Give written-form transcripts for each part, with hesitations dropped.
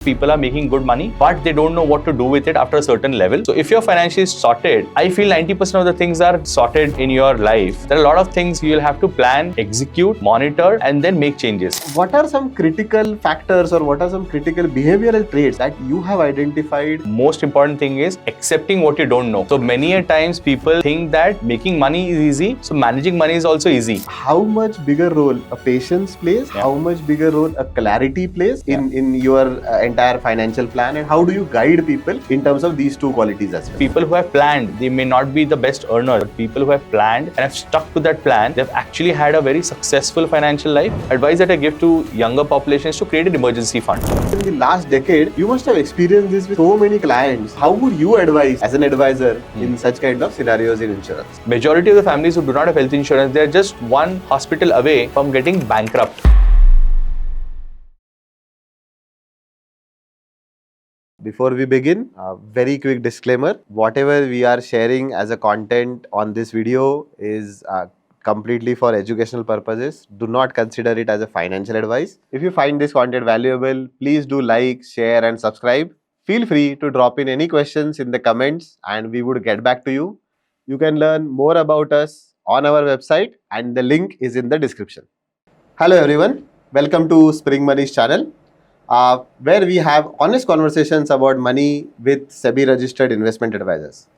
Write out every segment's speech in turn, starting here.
People are making good money, but they don't know what to do with it after a certain level. So if you're financially sorted, I feel 90% of the things are sorted in your life. There are a lot of things you'll have to plan, execute, monitor, and then make changes. What are some critical factors or what are some critical behavioral traits that you have identified? Most important thing is accepting what you don't know. So many a times people think that making money is easy, so managing money is also easy. How much bigger role a patience plays? How much bigger role a clarity plays in your entire financial plan, and how do you guide people in terms of these two qualities as well? People who have planned, they may not be the best earner. People who have planned and have stuck to that plan, they've actually had a very successful financial life. Advice that I give to younger populations to create an emergency fund. In the last decade, you must have experienced this with so many clients. How would you advise as an advisor in such kind of scenarios in insurance? Majority of the families who do not have health insurance, they're just one hospital away from getting bankrupt. Before we begin, a very quick disclaimer. Whatever we are sharing as a content on this video is completely for educational purposes. Do not consider it as a financial advice. If you find this content valuable, please do like, share and subscribe. Feel free to drop in any questions in the comments and we would get back to you. You can learn more about us on our website and the link is in the description. Hello everyone, welcome to Spring Money's channel. Where we have honest conversations about money with SEBI registered investment advisors.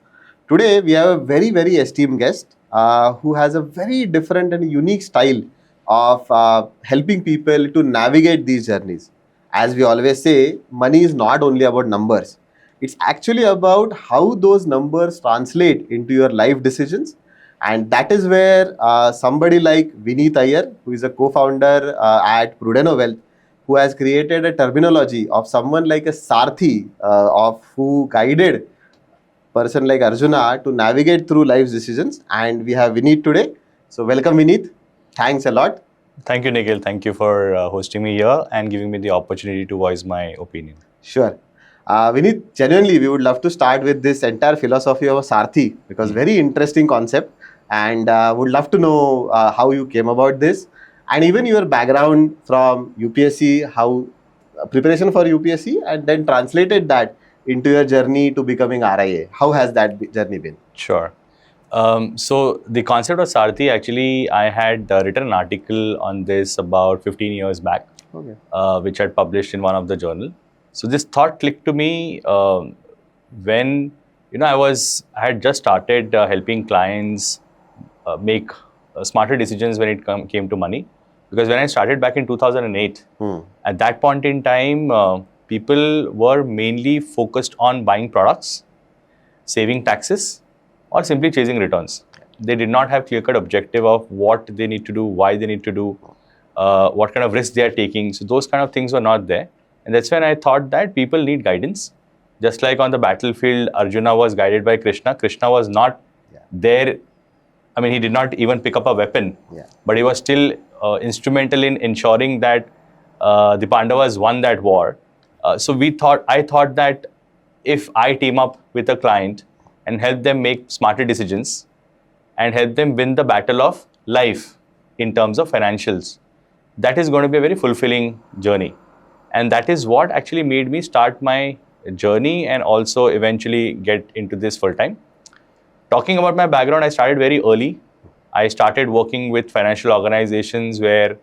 Today we have a very esteemed guest who has a very different and unique style of helping people to navigate these journeys. As we always say, money is not only about numbers. It's actually about how those numbers translate into your life decisions. And that is where somebody like Vinit Iyer, who is a co-founder at Prudeno Wealth, who has created a terminology of someone like a Sarthi of who guided person like Arjuna to navigate through life's decisions. And we have Vinit today. So welcome Vinit. Thanks a lot. Thank you, Nikhil. Thank you for hosting me here and giving me the opportunity to voice my opinion. Sure. Vinit, genuinely, we would love to start with this entire philosophy of Sarthi because very interesting concept and would love to know how you came about this. And even your background from UPSC, how preparation for UPSC and then translated that into your journey to becoming RIA. How has that journey been? Sure. So the concept of Sarthi, actually, I had written an article on this about 15 years back, which I had published in one of the journal. So this thought clicked to me when I had just started helping clients make smarter decisions when it came to money. Because when I started back in 2008, at that point in time, people were mainly focused on buying products, saving taxes, or simply chasing returns. They did not have clear-cut objective of what they need to do, why they need to do, what kind of risk they are taking. So those kind of things were not there. And that's when I thought that people need guidance. Just like on the battlefield, Arjuna was guided by Krishna. Krishna was not there. I mean, he did not even pick up a weapon, but he was still instrumental in ensuring that the Pandavas won that war. So I thought that if I team up with a client and help them make smarter decisions and help them win the battle of life in terms of financials, that is going to be a very fulfilling journey. And that is what actually made me start my journey and also eventually get into this full time. Talking about my background, I started very early. I started working with financial organizations where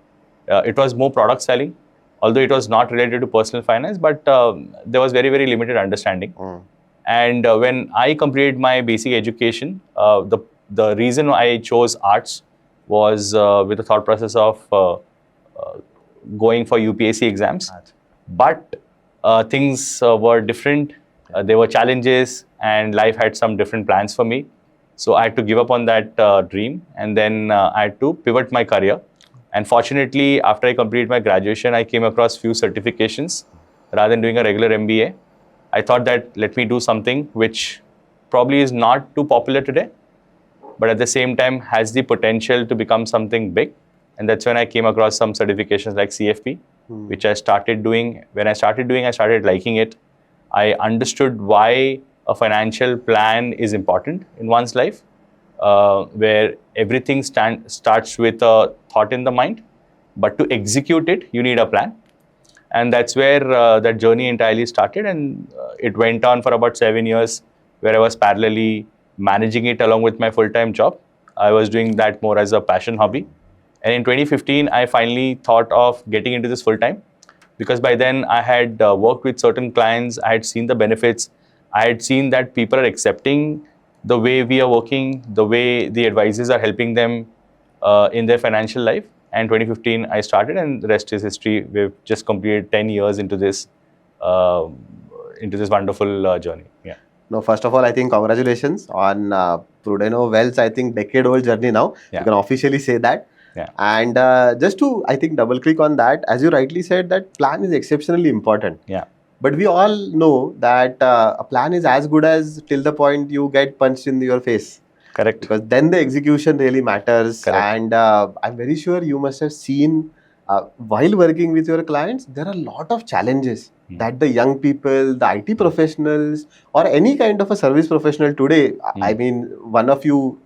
it was more product selling, although it was not related to personal finance, but there was very limited understanding. And when I completed my basic education, the reason I chose arts was with the thought process of going for UPSC exams. But things were different. There were challenges and life had some different plans for me. So I had to give up on that dream and then I had to pivot my career. And fortunately, after I completed my graduation, I came across few certifications rather than doing a regular MBA. I thought that let me do something which probably is not too popular today, but at the same time has the potential to become something big. And that's when I came across some certifications like CFP, which I started doing. When I started doing, I started liking it. I understood why a financial plan is important in one's life, where everything starts with a thought in the mind, but to execute it, you need a plan. And that's where that journey entirely started, and it went on for about 7 years, where I was parallelly managing it along with my full-time job. I was doing that more as a passion hobby. And in 2015, I finally thought of getting into this full-time, because by then I had worked with certain clients, I had seen the benefits, I had seen that people are accepting the way we are working, the way the advisors are helping them in their financial life. And 2015 I started, and the rest is history. We've just completed 10 years into this wonderful journey. Yeah. No, first of all, I think congratulations on Prudeno Wealth's, I think, decade-old journey now. Yeah. You can officially say that. Yeah. And just to, I think, double click on that, as you rightly said, that plan is exceptionally important. Yeah. But we all know that a plan is as good as till the point you get punched in your face. Correct. Because then the execution really matters. Correct. And I'm very sure you must have seen while working with your clients, there are a lot of challenges that the young people, the IT professionals, or any kind of a service professional today, I mean, one of you,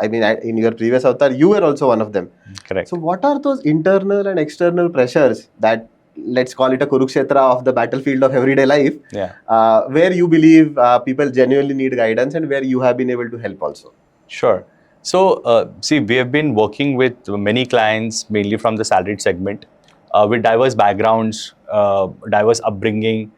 in your previous avatar, you were also one of them. Correct. So what are those internal and external pressures that, let's call it a Kurukshetra of the battlefield of everyday life, where you believe people genuinely need guidance and where you have been able to help also? Sure. So, see, we have been working with many clients, mainly from the salaried segment, with diverse backgrounds, diverse upbringing,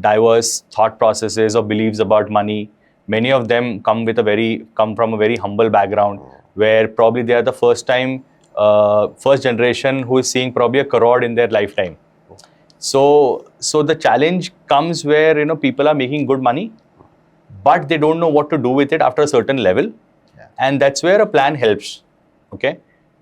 diverse thought processes or beliefs about money. Many of them come from a very humble background, where probably they are the first generation who is seeing probably 1 crore in their lifetime. So the challenge comes where, people are making good money, but they don't know what to do with it after a certain level. And that's where a plan helps, okay?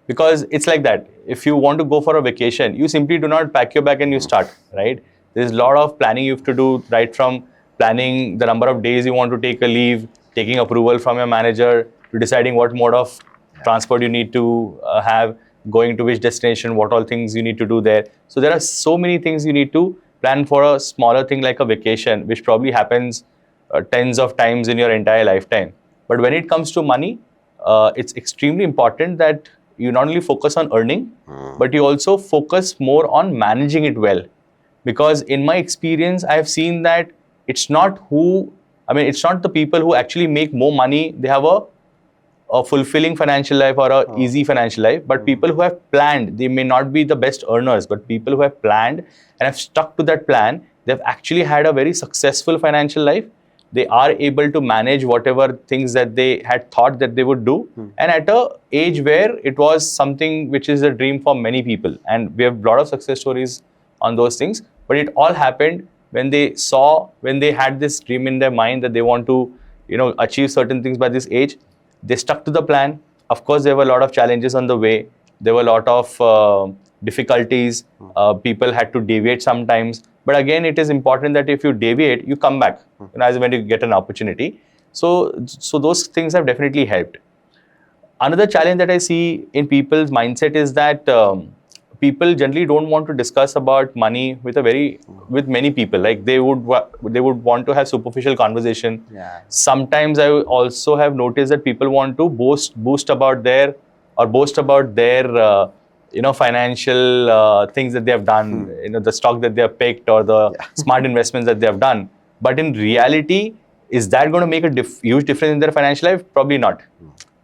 Because it's like that. If you want to go for a vacation, you simply do not pack your bag and you start, right? There's a lot of planning you have to do, right from planning the number of days you want to take a leave, taking approval from your manager, to deciding what mode of transport you need to have, going to which destination, what all things you need to do there. So there are so many things you need to plan for a smaller thing like a vacation, which probably happens tens of times in your entire lifetime. But when it comes to money, it's extremely important that you not only focus on earning, but you also focus more on managing it well. Because in my experience, I have seen that it's not the people who actually make more money, they have a fulfilling financial life or a easy financial life, but people who have planned, they may not be the best earners, but people who have planned and have stuck to that plan, they've actually had a very successful financial life. They are able to manage whatever things that they had thought that they would do, and at an age where it was something which is a dream for many people. And we have a lot of success stories on those things, but it all happened when they had this dream in their mind that they want to, achieve certain things by this age. They stuck to the plan. Of course, there were a lot of challenges on the way. There were a lot of difficulties. People had to deviate sometimes. But again, it is important that if you deviate, you come back as when you get an opportunity. So those things have definitely helped. Another challenge that I see in people's mindset is that people generally don't want to discuss about money with many people. Like they would want to have superficial conversation. Yeah. Sometimes I also have noticed that people want to boast about their financial things that they have done, the stock that they have picked or the smart investments that they have done. But in reality, is that going to make a huge difference in their financial life? Probably not.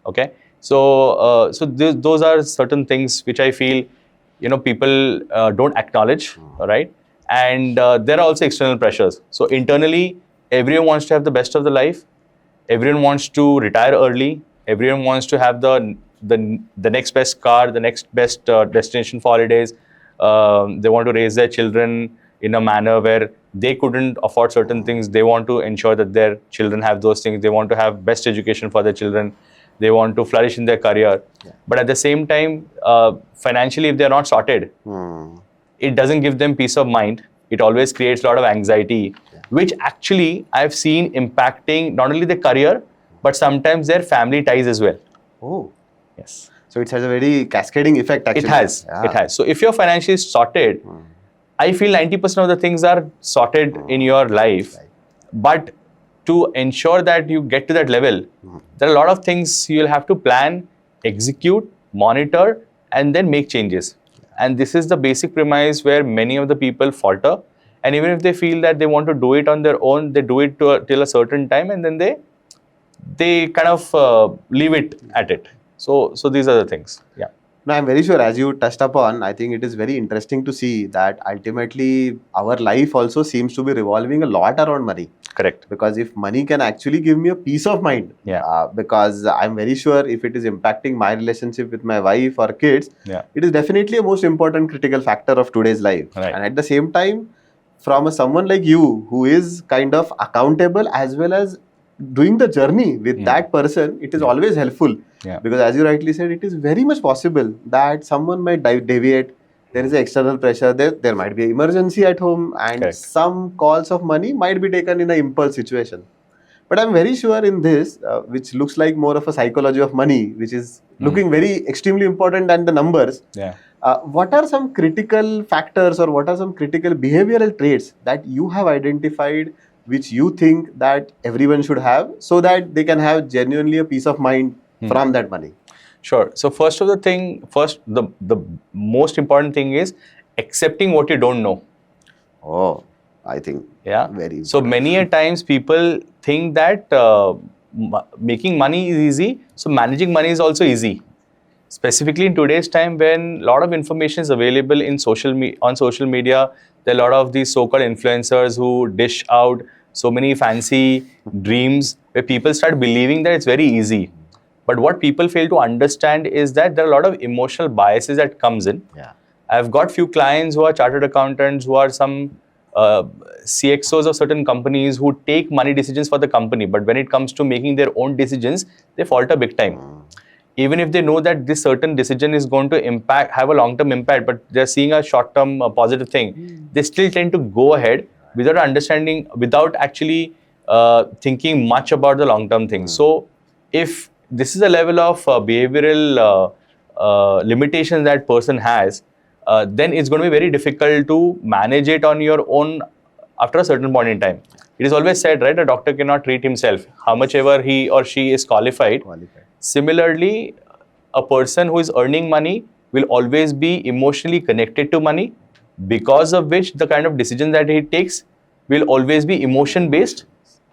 Okay. So those are certain things which I feel, people don't acknowledge, right? And there are also external pressures. So internally, everyone wants to have the best of the life. Everyone wants to retire early. Everyone wants to have the next best car, the next best destination for holidays. They want to raise their children in a manner where they couldn't afford certain things. They want to ensure that their children have those things. They want to have best education for their children. They want to flourish in their career. But at the same time, financially, if they're not sorted, it doesn't give them peace of mind. It always creates a lot of anxiety, which actually I've seen impacting not only their career, but sometimes their family ties as well. Oh. Yes. So it has a very cascading effect actually. It has. So if you're financially sorted, I feel 90% of the things are sorted in your life. But to ensure that you get to that level, there are a lot of things you'll have to plan, execute, monitor, and then make changes. And this is the basic premise where many of the people falter. And even if they feel that they want to do it on their own, they do it till a certain time, and then they kind of leave it at it. So these are the things. Yeah. No, I'm very sure, as you touched upon, I think it is very interesting to see that ultimately our life also seems to be revolving a lot around money. Correct. Because if money can actually give me a peace of mind, because I'm very sure if it is impacting my relationship with my wife or kids, it is definitely a most important critical factor of today's life. Right. And at the same time, from someone like you who is kind of accountable as well as doing the journey with that person, it is always helpful. Because as you rightly said, it is very much possible that someone might deviate. There is an external pressure. There might be an emergency at home, and some calls of money might be taken in an impulse situation. But I'm very sure in this, which looks like more of a psychology of money, which is looking very extremely important than the numbers. What are some critical factors or what are some critical behavioral traits that you have identified which you think that everyone should have so that they can have genuinely a peace of mind from that money? Sure. So the most important thing is accepting what you don't know. Oh, I think very important. So many a times people think that making money is easy, so managing money is also easy. Specifically in today's time when a lot of information is available in on social media, there are a lot of these so-called influencers who dish out so many fancy dreams where people start believing that it's very easy. But what people fail to understand is that there are a lot of emotional biases that comes in. I've got few clients who are chartered accountants, who are some CXOs of certain companies who take money decisions for the company. But when it comes to making their own decisions, they falter big time. Even if they know that this certain decision is going to have a long-term impact, but they're seeing a short-term positive thing, they still tend to go ahead without understanding, without actually thinking much about the long-term things. So if this is a level of behavioral limitation that person has, then it's going to be very difficult to manage it on your own after a certain point in time. It is always said, right, a doctor cannot treat himself, how much ever he or she is qualified. Similarly, a person who is earning money will always be emotionally connected to money, because of which the kind of decision that he takes will always be emotion based.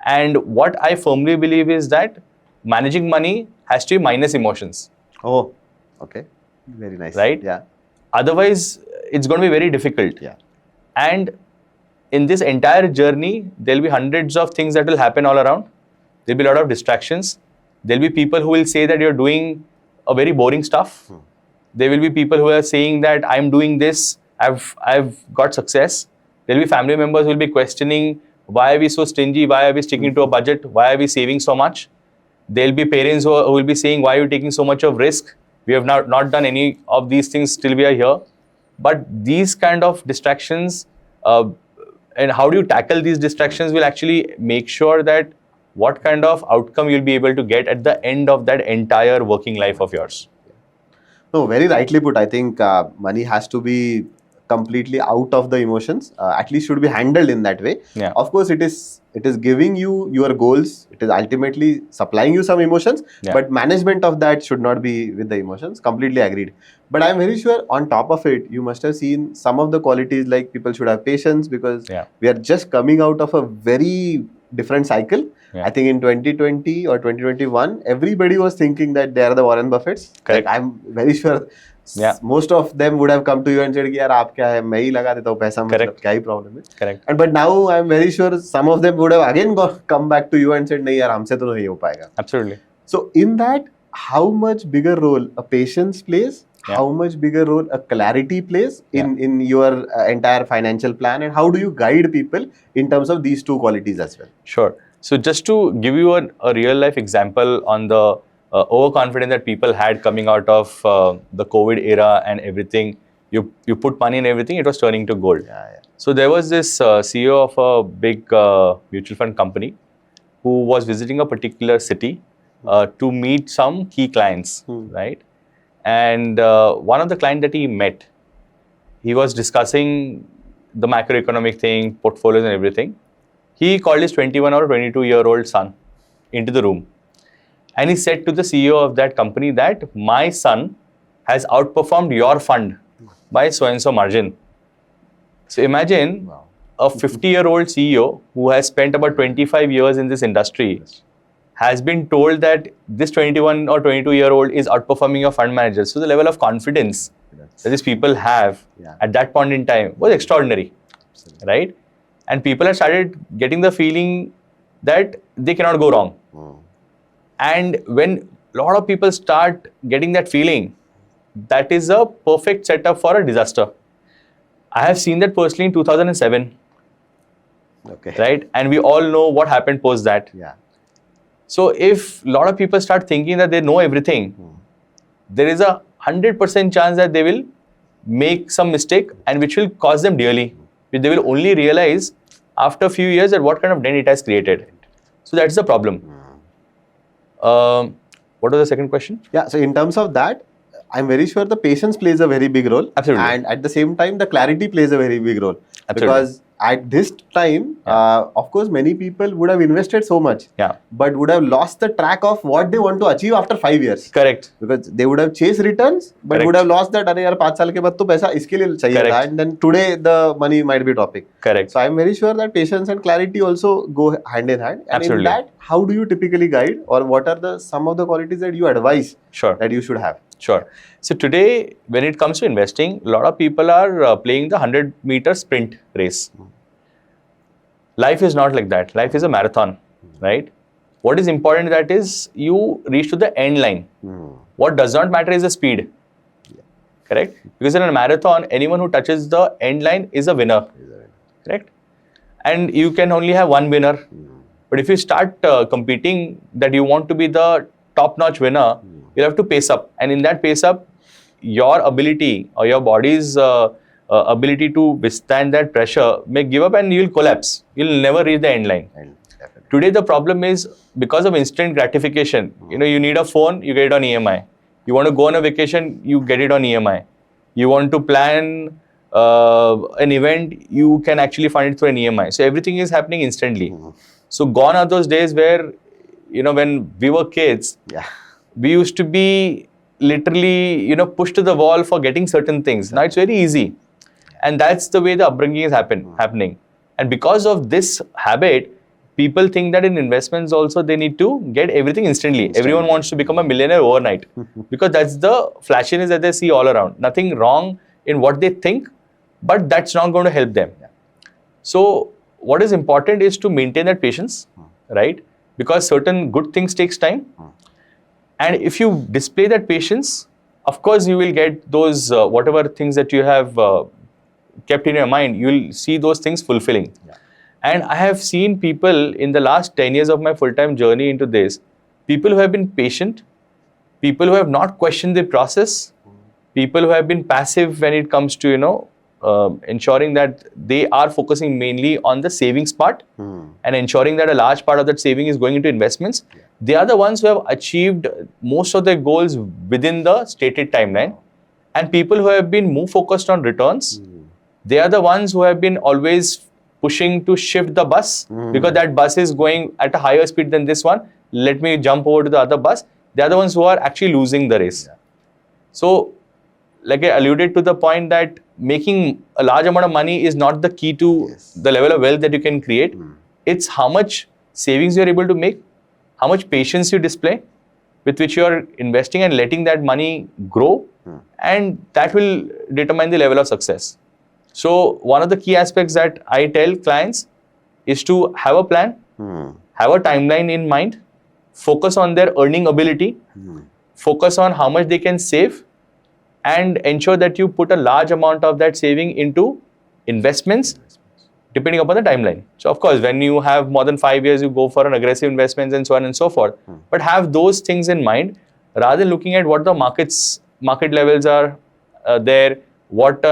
And what I firmly believe is that managing money has to be minus emotions. Oh, okay. Very nice. Right? Yeah. Otherwise, it's going to be very difficult. Yeah. And in this entire journey, there'll be hundreds of things that will happen all around. There'll be a lot of distractions. There'll be people who will say that you're doing a very boring stuff. There will be people who are saying that I'm doing this, I've got success. There'll be family members who will be questioning, why are we so stingy? Why are we sticking to a budget? Why are we saving so much? There'll be parents who will be saying, why are you taking so much of risk? We have not done any of these things till we are here. But these kind of distractions, and how do you tackle these distractions will actually make sure that what kind of outcome you'll be able to get at the end of that entire working life of yours. No, very rightly put. I think money has to be completely out of the emotions, at least should be handled in that way. Of course, it is giving you your goals. It is ultimately supplying you some emotions, but management of that should not be with the emotions. Completely agreed. But I'm very sure on top of it, you must have seen some of the qualities like people should have patience, because we are just coming out of a very different cycle. I think in 2020 or 2021, everybody was thinking that they are the Warren Buffetts. Like, I'm very sure most of them would have come to you and said, "यार आप क्या है, मैं ही लगा देता हूँ पैसा, मतलब क्या ही problem है." Correct. And but now I'm very sure some of them would have again come back to you and said, "नहीं यार, हमसे तो नहीं हो पाएगा." Absolutely. So in that, how much bigger role a patience plays? How much bigger role a clarity plays in your entire financial plan, and how do you guide people in terms of these two qualities as well? Sure. So just to give you a real life example on the overconfidence that people had coming out of the COVID era and everything, you put money in everything, it was turning to gold. So there was this CEO of a big mutual fund company who was visiting a particular city to meet some key clients, right? And one of the clients that he met, he was discussing the macroeconomic thing, portfolios and everything. He called his 21 or 22-year-old son into the room. And he said to the CEO of that company that my son has outperformed your fund by so-and-so margin. So imagine a 50-year-old CEO who has spent about 25 years in this industry has been told that this 21 or 22-year-old is outperforming your fund manager. So the level of confidence that these people have at that point in time was extraordinary, right? And people have started getting the feeling that they cannot go wrong. And when a lot of people start getting that feeling, that is a perfect setup for a disaster. I have seen that personally in 2007, right? And we all know what happened post that. So if a lot of people start thinking that they know everything, there is a 100% chance that they will make some mistake and which will cost them dearly. They will only realize after a few years that what kind of dent it has created. So that's the problem. What was the second question? Yeah, so in terms of that, I'm very sure the patience plays a very big role. Absolutely. And at the same time, the clarity plays a very big role. Absolutely. Because at this time, of course, many people would have invested so much, but would have lost the track of what they want to achieve after 5 years. Correct. Because they would have chased returns, but would have lost that, अरे यार 5 साल के बाद तो पैसा इसके लिए चाहिए था, and then today the money might be dropping. Correct. So I'm very sure that patience and clarity also go hand in hand. And Absolutely. in that, how do you typically guide, or what are some of the qualities that you advise that you should have? Sure. So today, when it comes to investing, a lot of people are playing the 100-meter sprint race. Life is not like that. Life is a marathon, right? What is important that is you reach to the end line. What does not matter is the speed. Correct? Because in a marathon, anyone who touches the end line is a winner. Correct? And you can only have one winner. But if you start competing that you want to be the top-notch winner, you have to pace up. And in that pace up, your ability or your body's ability to withstand that pressure may give up and you will collapse. You will never reach the end line. Today, the problem is because of instant gratification. You know, you need a phone, you get it on EMI. You want to go on a vacation, you get it on EMI. You want to plan an event, you can actually fund it through an EMI. So everything is happening instantly. So gone are those days where, you know, when we were kids, we used to be literally, you know, pushed to the wall for getting certain things. Now it's very easy. And that's the way the upbringing is happening. And because of this habit, people think that in investments also they need to get everything instantly. Everyone wants to become a millionaire overnight because that's the flashiness that they see all around. Nothing wrong in what they think, but that's not going to help them. So what is important is to maintain that patience, right? Because certain good things takes time. And if you display that patience, of course you will get those whatever things that you have kept in your mind, you will see those things fulfilling. And I have seen people in the last 10 years of my full-time journey into this, people who have been patient, people who have not questioned the process, people who have been passive when it comes to, you know, ensuring that they are focusing mainly on the savings part and ensuring that a large part of that saving is going into investments. They are the ones who have achieved most of their goals within the stated timeline. And people who have been more focused on returns, they are the ones who have been always pushing to shift the bus because that bus is going at a higher speed than this one. Let me jump over to the other bus. They are the ones who are actually losing the race. So, like I alluded to the point that making a large amount of money is not the key to the level of wealth that you can create. It's how much savings you're able to make, how much patience you display with which you're investing and letting that money grow, and that will determine the level of success. So one of the key aspects that I tell clients is to have a plan, have a timeline in mind, focus on their earning ability, focus on how much they can save, and ensure that you put a large amount of that saving into investments depending upon the timeline. So of course, when you have more than 5 years, you go for an aggressive investments and so on and so forth. But have those things in mind rather than looking at what the market levels are there, what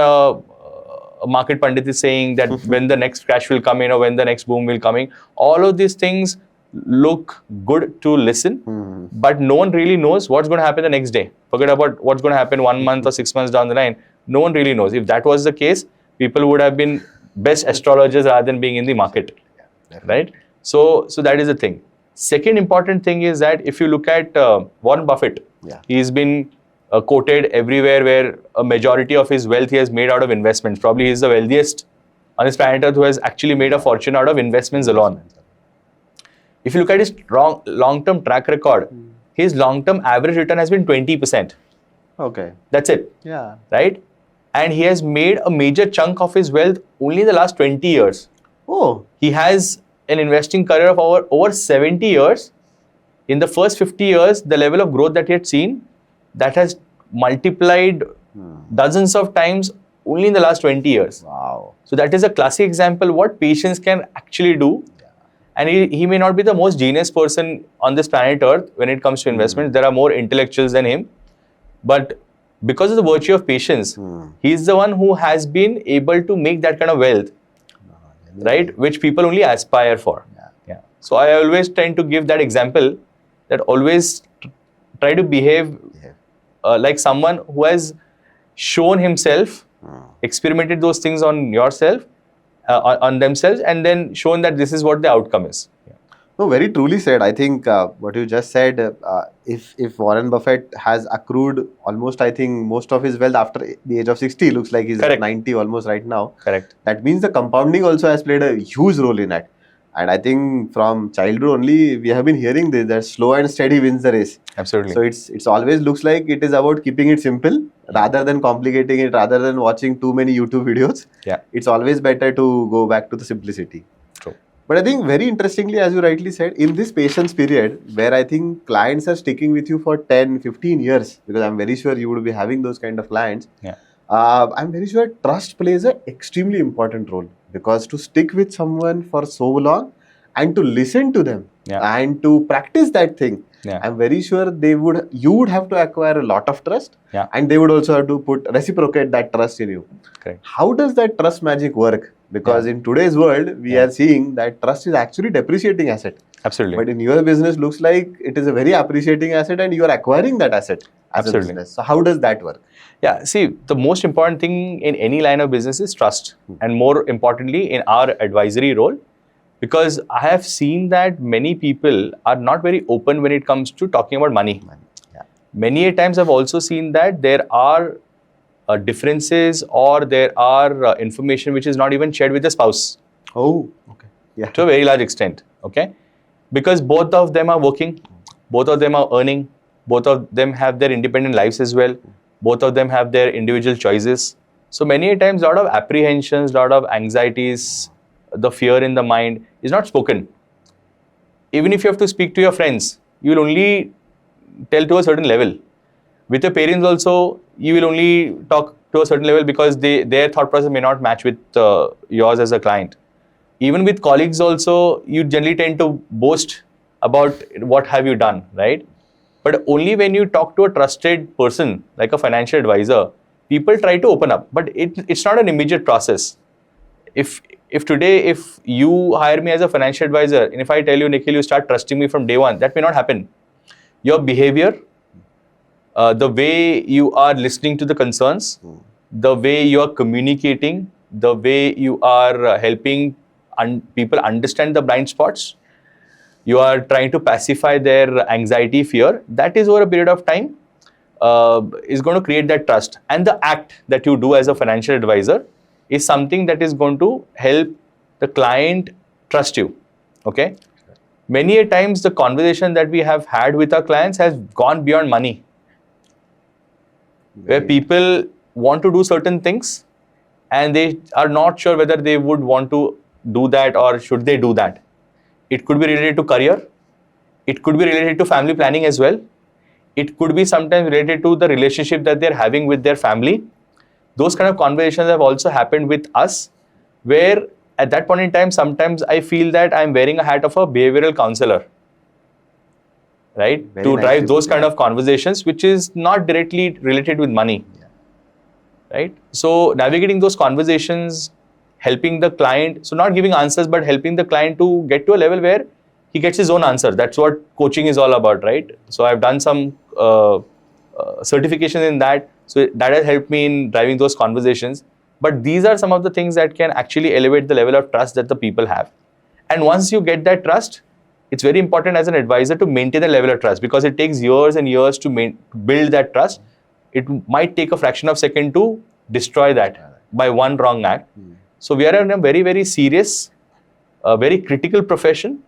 market pundit is saying that when the next crash will come in or when the next boom will come in. All of these things look good to listen, but no one really knows what's going to happen the next day. Forget about what's going to happen 1 month or 6 months down the line. No one really knows. If that was the case, people would have been best astrologers rather than being in the market, right? So that is the thing. Second important thing is that if you look at Warren Buffett, he's been quoted everywhere, where a majority of his wealth he has made out of investments. Probably he's the wealthiest on this planet Earth who has actually made a fortune out of investments alone. If you look at his long-term track record, his long-term average return has been 20%. Okay. That's it. Yeah. Right? And he has made a major chunk of his wealth only in the last 20 years. Oh. He has an investing career of over 70 years. In the first 50 years, the level of growth that he had seen, that has multiplied dozens of times only in the last 20 years. Wow. So that is a classic example what patience can actually do. And he may not be the most genius person on this planet Earth when it comes to investments. There are more intellectuals than him. But because of the virtue of patience, he is the one who has been able to make that kind of wealth, right? Which people only aspire for. Yeah. So I always tend to give that example, that always try to behave like someone who has shown himself, experimented those things on yourself, on themselves, and then shown that this is what the outcome is. No, very truly said. I think what you just said, if Warren Buffett has accrued almost, I think, most of his wealth after the age of 60, looks like he's Correct. 90 almost right now. Correct. That means the compounding also has played a huge role in that. And I think from childhood only, we have been hearing this, that slow and steady wins the race. Absolutely. So it's always looks like it is about keeping it simple rather than complicating it, rather than watching too many YouTube videos. Yeah. It's always better to go back to the simplicity. True. But I think very interestingly, as you rightly said, in this patience period where I think clients are sticking with you for 10, 15 years, because I'm very sure you would be having those kind of clients. Yeah. I'm very sure trust plays an extremely important role, because to stick with someone for so long and to listen to them and to practice that thing, I'm very sure you would have to acquire a lot of trust, and they would also have to reciprocate that trust in you. Correct. How does that trust magic work? Because in today's world, we are seeing that trust is actually depreciating asset. Absolutely. But in your business, looks like it is a very appreciating asset, and you are acquiring that asset as a business. So how does that work? Yeah, see, the most important thing in any line of business is trust, and more importantly in our advisory role, because I have seen that many people are not very open when it comes to talking about money. Many a times I've also seen that there are differences, or there are information which is not even shared with the spouse. Oh, okay. Yeah. To a very large extent, okay? Because both of them are working, both of them are earning, both of them have their independent lives as well, both of them have their individual choices. So many a times, a lot of apprehensions, a lot of anxieties, the fear in the mind is not spoken. Even if you have to speak to your friends, you will only tell to a certain level. With your parents also, you will only talk to a certain level, because their thought process may not match with yours as a client. Even with colleagues also, you generally tend to boast about what have you done, right? But only when you talk to a trusted person, like a financial advisor, people try to open up. But it's not an immediate process. If today, if you hire me as a financial advisor, and if I tell you, Nikhil, you start trusting me from day one, that may not happen. Your behavior, the way you are listening to the concerns, the way you are communicating, the way you are helping people understand the blind spots, you are trying to pacify their anxiety, fear, that is over a period of time is going to create that trust. And the act that you do as a financial advisor is something that is going to help the client trust you, okay? Many a times the conversation that we have had with our clients has gone beyond money, where people want to do certain things and they are not sure whether they would want to do that or should they do that. It could be related to career. It could be related to family planning as well. It could be sometimes related to the relationship that they're having with their family. Those kind of conversations have also happened with us, where at that point in time, sometimes I feel that I'm wearing a hat of a behavioral counselor, right? Very to nice drive to those see. kind of conversations, which is not directly related with money, right? So navigating those conversations, helping the client, so not giving answers, but helping the client to get to a level where he gets his own answer. That's what coaching is all about, right? So I've done some certification in that. So that has helped me in driving those conversations. But these are some of the things that can actually elevate the level of trust that the people have. And once you get that trust, it's very important as an advisor to maintain the level of trust, because it takes years and years to build that trust. it might take a fraction of a second to destroy that by one wrong act. So we are in a very, very serious, very critical profession.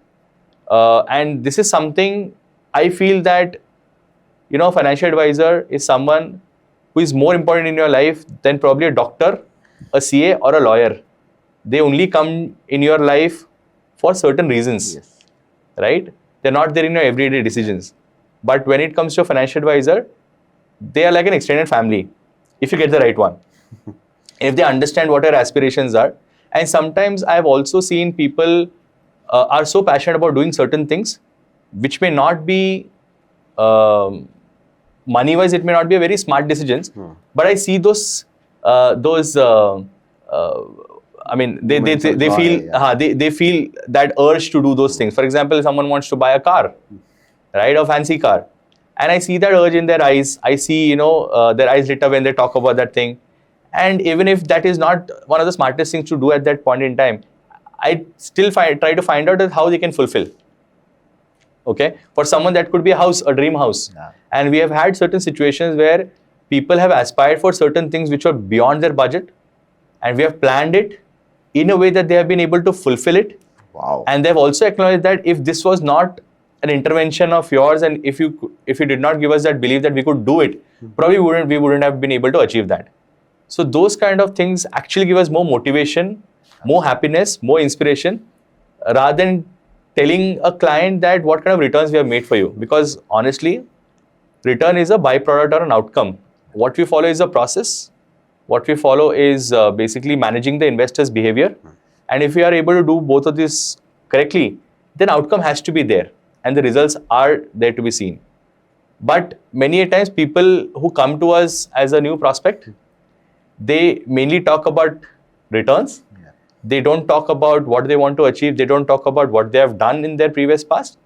And this is something I feel that, a financial advisor is someone who is more important in your life than probably a doctor, a CA or a lawyer. They only come in your life for certain reasons, right? They're not there in your everyday decisions. But when it comes to a financial advisor, they are like an extended family, if you get the right one. If they understand what your aspirations are. And sometimes I've also seen people are so passionate about doing certain things, which may not be, money-wise, it may not be a very smart decisions, but I see those, I mean, they feel that urge to do those things. For example, someone wants to buy a car, right, a fancy car, and I see that urge in their eyes. I see, their eyes lit up when they talk about that thing. And even if that is not one of the smartest things to do at that point in time, I still try to find out how they can fulfill. Okay, for someone that could be a house, a dream house. And we have had certain situations where people have aspired for certain things which were beyond their budget, and we have planned it in a way that they have been able to fulfill it. Wow. And they've also acknowledged that if this was not an intervention of yours, and if you did not give us that belief that we could do it, probably we wouldn't have been able to achieve that. So those kind of things actually give us more motivation, more happiness, more inspiration, rather than telling a client that what kind of returns we have made for you. Because honestly, return is a byproduct or an outcome. What we follow is a process. What we follow is basically managing the investor's behavior. And if we are able to do both of this correctly, then outcome has to be there and the results are there to be seen. But many a times people who come to us as a new prospect, they mainly talk about returns. They don't talk about what they want to achieve. They don't talk about what they have done in their previous past.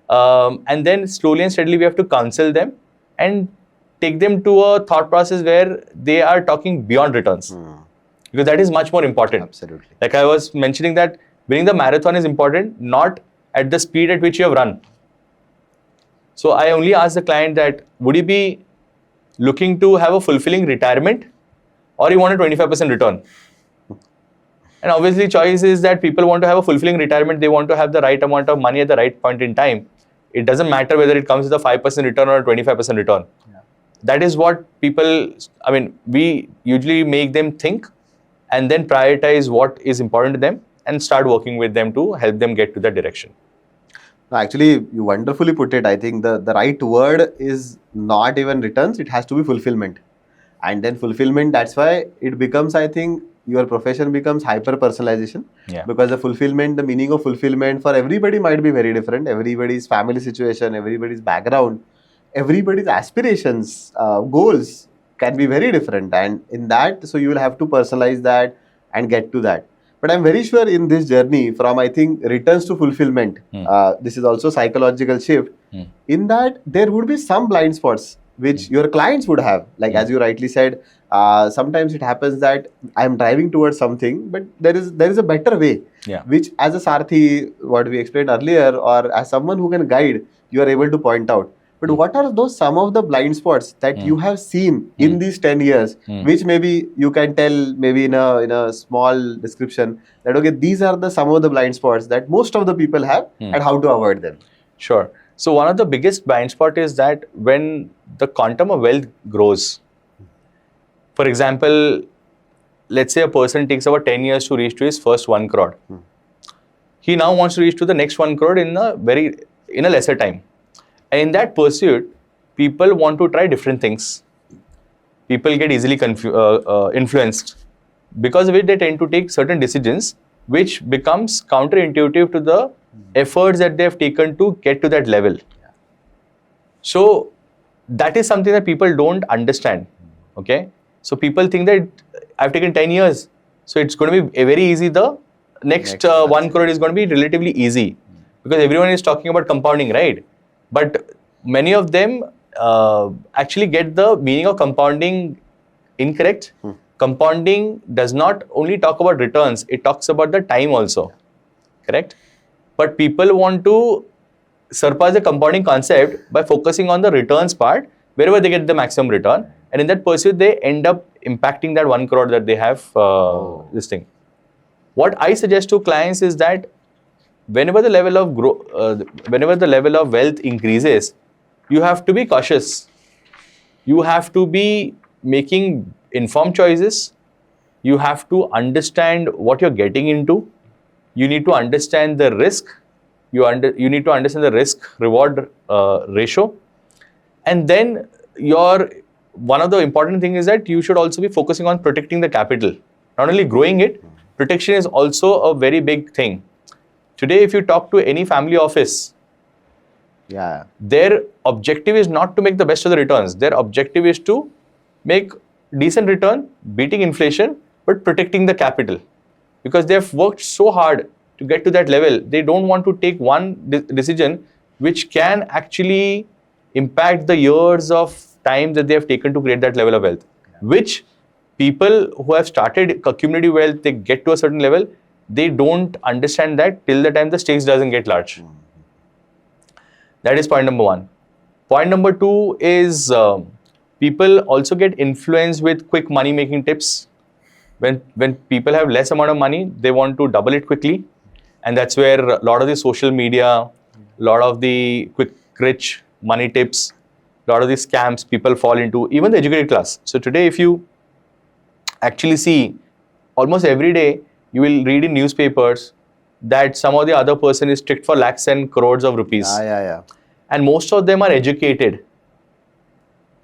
And then slowly and steadily we have to counsel them and take them to a thought process where they are talking beyond returns. Because that is much more important. Absolutely. Like I was mentioning that winning the marathon is important, not at the speed at which you have run. So I only ask the client that, would you be looking to have a fulfilling retirement or you want a 25% return? And obviously choice is that people want to have a fulfilling retirement. They want to have the right amount of money at the right point in time. It doesn't matter whether it comes with a 5% return or a 25% return. That is what people, we usually make them think and then prioritize what is important to them and start working with them to help them get to that direction. No, actually, you wonderfully put it. I think the right word is not even returns. It has to be fulfillment. And then fulfillment, that's why it becomes, I think, your profession becomes hyper-personalization. Because the meaning of fulfillment for everybody might be very different. Everybody's family situation, everybody's background, everybody's aspirations, goals can be very different. And in that, so you will have to personalize that and get to that. But I'm very sure in this journey from, I think, returns to fulfillment, this is also psychological shift. In that, there would be some blind spots which your clients would have. Like as you rightly said, sometimes it happens that I'm driving towards something, but there is a better way, which as a Sarthi, what we explained earlier, or as someone who can guide, you are able to point out. But what are those some of the blind spots that you have seen in these 10 years, which maybe you can tell maybe in a small description that, okay, these are the some of the blind spots that most of the people have and how to avoid them? Sure. So one of the biggest blind spot is that when the quantum of wealth grows, for example, let's say a person takes about 10 years to reach to his first 1 crore. He now wants to reach to the next 1 crore in a lesser time. And in that pursuit, people want to try different things. People get easily influenced, because of it they tend to take certain decisions which becomes counterintuitive to the efforts that they have taken to get to that level. So that is something that people don't understand. Okay, so people think that I've taken 10 years, so it's going to be very easy. The next 1 crore is going to be relatively easy, because everyone is talking about compounding, right? But many of them actually get the meaning of compounding incorrect. Compounding does not only talk about returns, it talks about the time also, correct? But people want to surpass the compounding concept by focusing on the returns part, wherever they get the maximum return. And in that pursuit, they end up impacting that 1 crore that they have this thing. What I suggest to clients is that whenever the level of whenever the level of wealth increases, you have to be cautious. You have to be making informed choices. You have to understand what you're getting into. You need to understand the risk. You need to understand the risk-reward ratio. And then one of the important things is that you should also be focusing on protecting the capital. Not only growing it, protection is also a very big thing. Today, if you talk to any family office, their objective is not to make the best of the returns. Their objective is to make decent return, beating inflation, but protecting the capital. Because they have worked so hard to get to that level, they don't want to take one decision which can actually impact the years of time that they have taken to create that level of wealth. Which people who have started accumulating wealth, they get to a certain level, they don't understand that till the time the stakes doesn't get large. That is point number one. Point number two is people also get influenced with quick money making tips. When people have less amount of money, they want to double it quickly. And that's where a lot of the social media, a lot of the quick rich money tips, a lot of the scams people fall into, even the educated class. So today, if you actually see, almost every day, you will read in newspapers that some of the other person is tricked for lakhs and crores of rupees. And most of them are educated,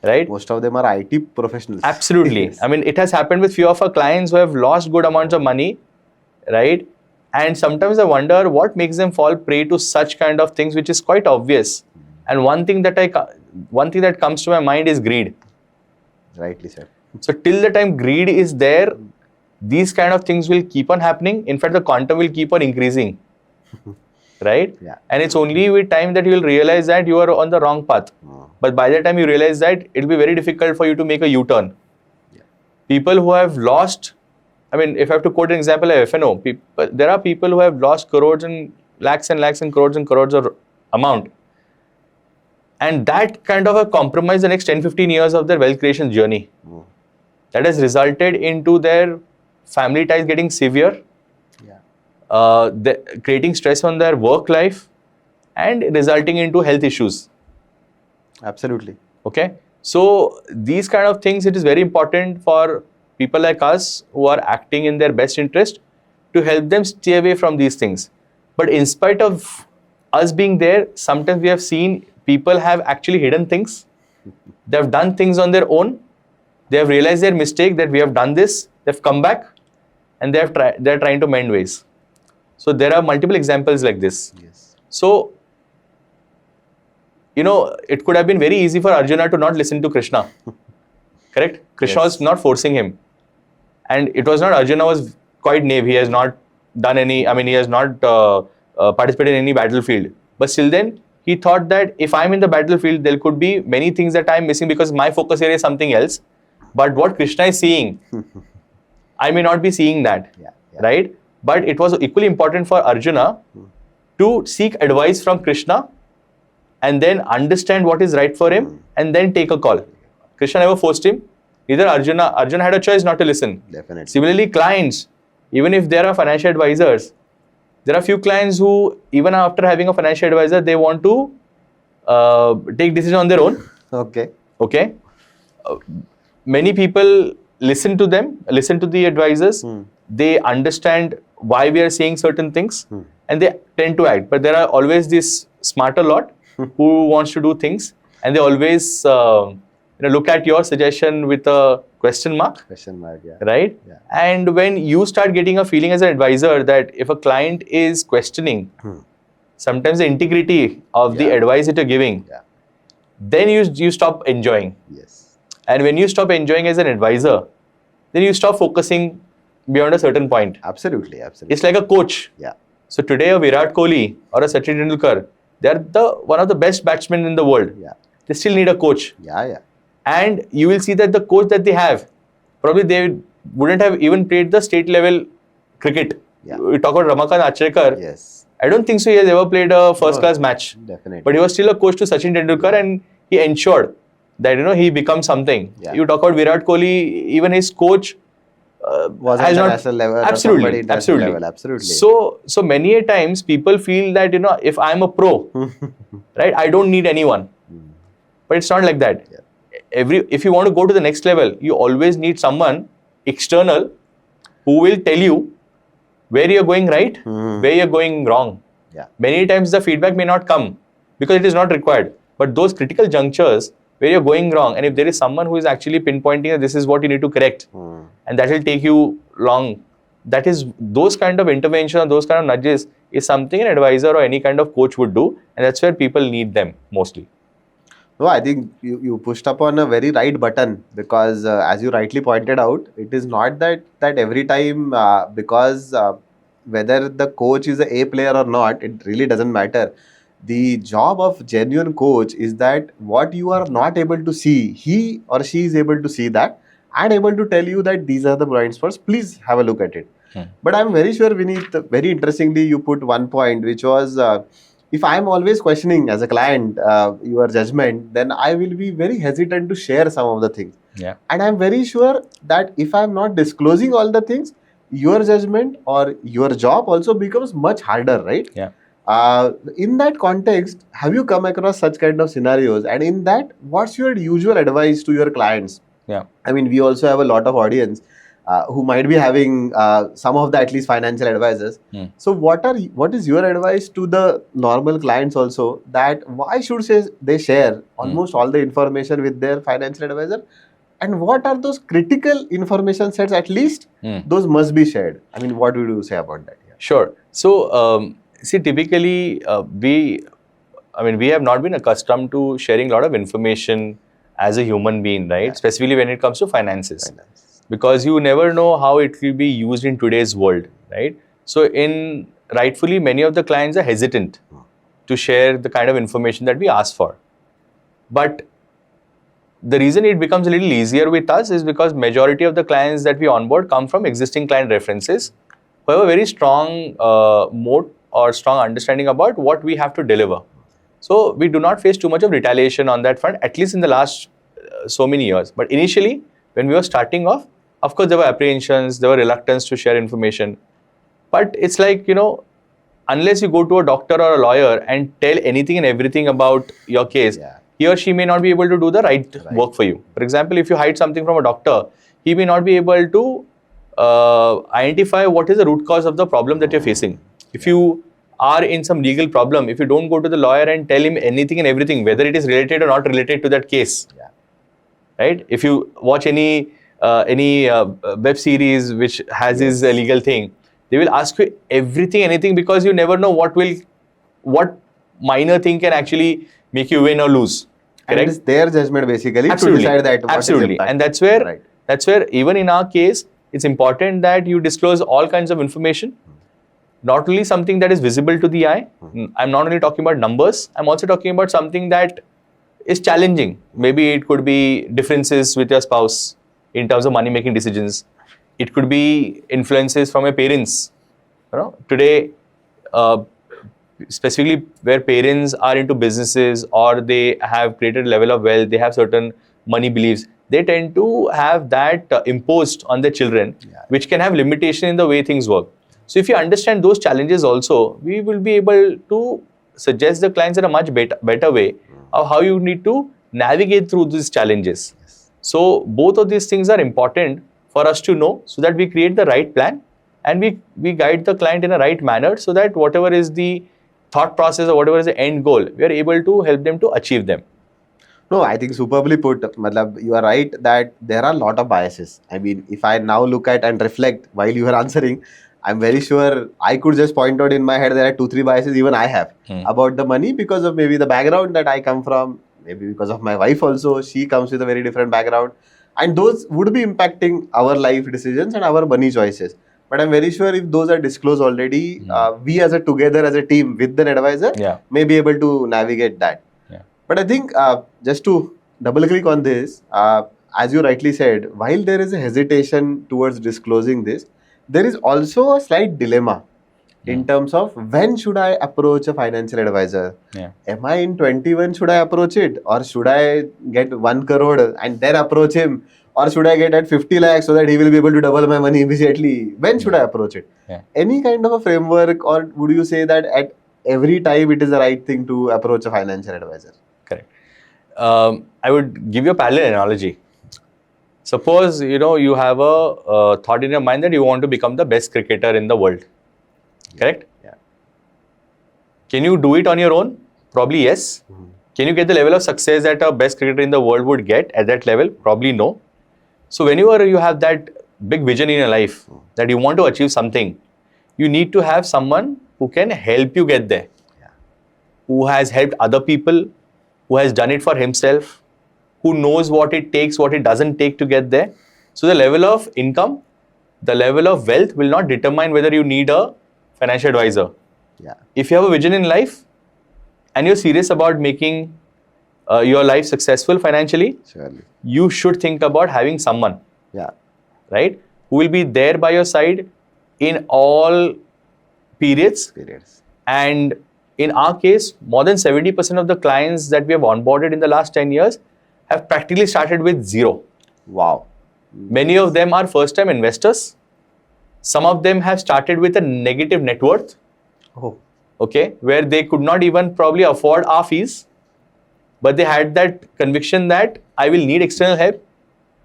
right? Most of them are IT professionals. Absolutely. I mean, it has happened with few of our clients who have lost good amounts of money, right? And sometimes I wonder what makes them fall prey to such kind of things, which is quite obvious. And one thing that comes to my mind is greed. Rightly said. So till the time greed is there, these kind of things will keep on happening. In fact, the quantum will keep on increasing, right? And it's only with time that you will realize that you are on the wrong path. But by the time you realize that, it will be very difficult for you to make a U-turn. People who have lost, I mean, if I have to quote an example of FNO, there are people who have lost crores and lakhs and crores of amount. And that kind of a compromise the next 10-15 years of their wealth creation journey. That has resulted into their family ties getting severe, creating stress on their work life and resulting into health issues. Absolutely. Okay. So these kind of things, it is very important for people like us who are acting in their best interest to help them stay away from these things. But in spite of us being there, sometimes we have seen people have actually hidden things. They have done things on their own. They have realized their mistake that we have done this. They have come back and they are trying to mend ways. So there are multiple examples like this. So, you know, it could have been very easy for Arjuna to not listen to Krishna. Correct? Krishna was not forcing him. And it was not Arjuna was quite naive. He has not done any, he has not participated in any battlefield. But still then, he thought that if I'm in the battlefield, there could be many things that I'm missing because my focus area is something else. But what Krishna is seeing, I may not be seeing that, right? But it was equally important for Arjuna to seek advice from Krishna and then understand what is right for him and then take a call. Krishna never forced him. Neither Arjuna had a choice not to listen. Definitely. Similarly, clients, even if there are financial advisors, there are few clients who, even after having a financial advisor, they want to take decisions on their own. Okay. Many people listen to them, listen to the advisors. They understand why we are saying certain things and they tend to act. But there are always this smarter lot who wants to do things and they always look at your suggestion with a question mark. Right? And when you start getting a feeling as an advisor that if a client is questioning sometimes the integrity of the advice that you're giving, then you stop enjoying. And when you stop enjoying as an advisor, then you stop focusing beyond a certain point. Absolutely. It's like a coach. So today a Virat Kohli or a Sachin Tendulkar, they're one of the best batsmen in the world. They still need a coach. And you will see that the coach that they have, probably they wouldn't have even played the state level cricket. We talk about Ramakant Acharkar. I don't think so he has ever played a first class match. Definitely. But he was still a coach to Sachin Tendulkar and he ensured that he becomes something. Yeah. You talk about Virat Kohli, even his coach Was has not international level or somebody international level. Absolutely. So many a times people feel that if I'm a pro, right, I don't need anyone. But it's not like that. Yeah. If you want to go to the next level, you always need someone external who will tell you where you're going right, where you're going wrong. Yeah. Many times the feedback may not come because it is not required. But those critical junctures where you're going wrong, and if there is someone who is actually pinpointing that this is what you need to correct, and that will take you long, that is those kind of intervention or those kind of nudges is something an advisor or any kind of coach would do, and that's where people need them mostly. No, I think you pushed upon a very right button, because as you rightly pointed out, it is not that every time because whether the coach is a player or not, it really doesn't matter. The job of genuine coach is that what you are not able to see, he or she is able to see that and able to tell you that these are the blind spots. Please have a look at it. But I'm very sure, Vinit, very interestingly, you put one point, which was if I'm always questioning as a client your judgment, then I will be very hesitant to share some of the things. Yeah. And I'm very sure that if I'm not disclosing all the things, your judgment or your job also becomes much harder, right? Yeah. In that context, have you come across such kind of scenarios? And in that, what's your usual advice to your clients? Yeah. I mean, we also have a lot of audience who might be having some of the at least financial advisors. So what is your advice to the normal clients also, that why should they share almost all the information with their financial advisor? And what are those critical information sets, at least those must be shared? I mean, what would you say about that? Yeah. Sure. So see, typically we have not been accustomed to sharing a lot of information as a human being, right? Yeah. Specifically when it comes to finances. Because you never know how it will be used in today's world, right? So rightfully, many of the clients are hesitant to share the kind of information that we ask for. But the reason it becomes a little easier with us is because majority of the clients that we onboard come from existing client references who have a very strong moat or strong understanding about what we have to deliver. So we do not face too much of retaliation on that front, at least in the last so many years. But initially, when we were starting off, of course, there were apprehensions, there were reluctance to share information. But it's like, unless you go to a doctor or a lawyer and tell anything and everything about your case, he or she may not be able to do the right work for you. For example, if you hide something from a doctor, he may not be able to identify what is the root cause of the problem that you're facing. If you are in some legal problem, if you don't go to the lawyer and tell him anything and everything, whether it is related or not related to that case, right? If you watch any web series which has this legal thing, they will ask you everything, anything, because you never know what minor thing can actually make you win or lose. Correct? And it's their judgment basically to decide that what is impact. And that's where even in our case, it's important that you disclose all kinds of information. Not only something that is visible to the eye. I'm not only talking about numbers, I'm also talking about something that is challenging. Maybe it could be differences with your spouse in terms of money making decisions. It could be influences from your parents. Today, specifically where parents are into businesses or they have created a level of wealth, they have certain money beliefs, they tend to have that imposed on their children, which can have limitation in the way things work. So if you understand those challenges also, we will be able to suggest the clients in a much better way of how you need to navigate through these challenges. So both of these things are important for us to know, so that we create the right plan and we guide the client in a right manner, so that whatever is the thought process or whatever is the end goal, we are able to help them to achieve them. No, I think superbly put. You are right that there are a lot of biases. I mean, if I now look at and reflect while you are answering, I'm very sure I could just point out in my head there are 2-3 biases even I have about the money, because of maybe the background that I come from, maybe because of my wife also, she comes with a very different background, and those would be impacting our life decisions and our money choices. But I'm very sure if those are disclosed already, we as a team with an advisor may be able to navigate that. But I think just to double click on this, as you rightly said, while there is a hesitation towards disclosing this, there is also a slight dilemma. in terms of when should I approach a financial advisor? Yeah. Am I in 21 should I approach it, or should I get 1 crore and then approach him, or should I get at 50 lakhs so that he will be able to double my money immediately? When should I approach it? Yeah. Any kind of a framework, or would you say that at every time it is the right thing to approach a financial advisor? Correct. I would give you a parallel analogy. Suppose you have a thought in your mind that you want to become the best cricketer in the world. Correct? Yeah. Can you do it on your own? Probably yes. Can you get the level of success that a best cricketer in the world would get at that level? Probably no. So whenever you have that big vision in your life that you want to achieve something, you need to have someone who can help you get there. Yeah. Who has helped other people, who has done it for himself, who knows what it takes, what it doesn't take to get there. So the level of income, the level of wealth will not determine whether you need a financial advisor. Yeah. If you have a vision in life and you're serious about making your life successful financially, Surely. you should think about having someone, Yeah. right, who will be there by your side in all periods. And in our case, more than 70% of the clients that we have onboarded in the last 10 years have practically started with zero. Wow. Many of them are first-time investors. Some of them have started with a negative net worth, Oh. okay, where they could not even probably afford our fees, but they had that conviction that I will need external help,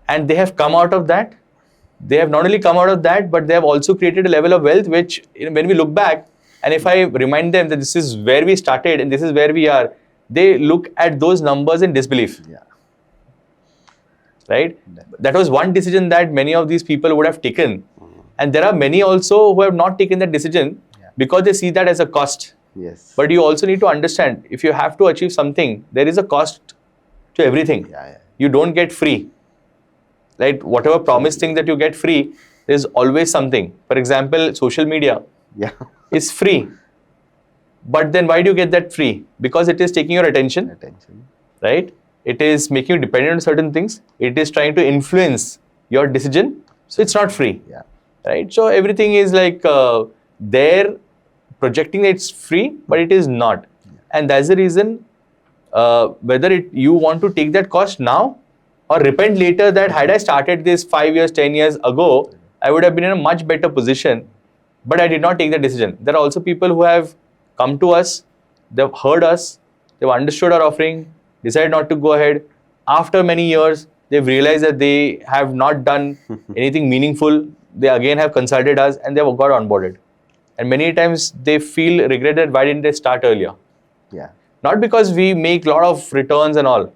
and they have come out of that. They have not only come out of that, but they have also created a level of wealth which, when we look back, and if I remind them that this is where we started and this is where we are, they look at those numbers in disbelief. Yeah. Right? That was one decision that many of these people would have taken. And there are many also who have not taken that decision because they see that as a cost. Yes. But you also need to understand, if you have to achieve something, there is a cost to everything. Yeah. You don't get free. Right? Whatever promised thing that you get free, there is always something. For example, social media is free. But then why do you get that free? Because it is taking your attention. Right? It is making you dependent on certain things. It is trying to influence your decision. So it's not free. Yeah. Right? So everything is like there projecting that it's free, but it is not. And that's the reason whether you want to take that cost now or repent later that had I started this 5 years, 10 years ago, I would have been in a much better position, but I did not take that decision. There are also people who have come to us, they've heard us, they've understood our offering, decided not to go ahead. After many years, they've realized that they have not done anything meaningful. They again have consulted us and they've got onboarded. And many times they feel regretted, why didn't they start earlier? Yeah. Not because we make a lot of returns and all.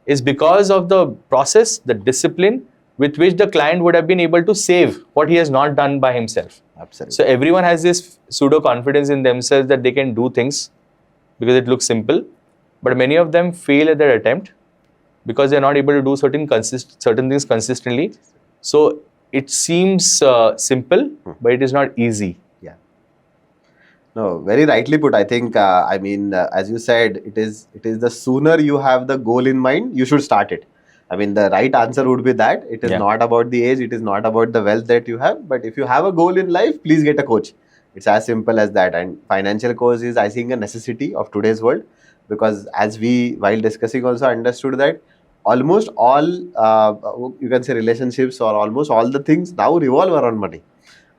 It's because of the process, the discipline with which the client would have been able to save what he has not done by himself. Absolutely. So everyone has this pseudo confidence in themselves that they can do things because it looks simple. But many of them fail at their attempt because they're not able to do certain things consistently. So it seems simple, but it is not easy. Yeah. No, very rightly put. I think, as you said, it is the sooner you have the goal in mind, you should start it. I mean, the right answer would be that. It is not about the age, it is not about the wealth that you have. But if you have a goal in life, please get a coach. It's as simple as that. And financial coach is, I think, a necessity of today's world. Because as we, while discussing, also understood that almost all, you can say, relationships or almost all the things now revolve around money.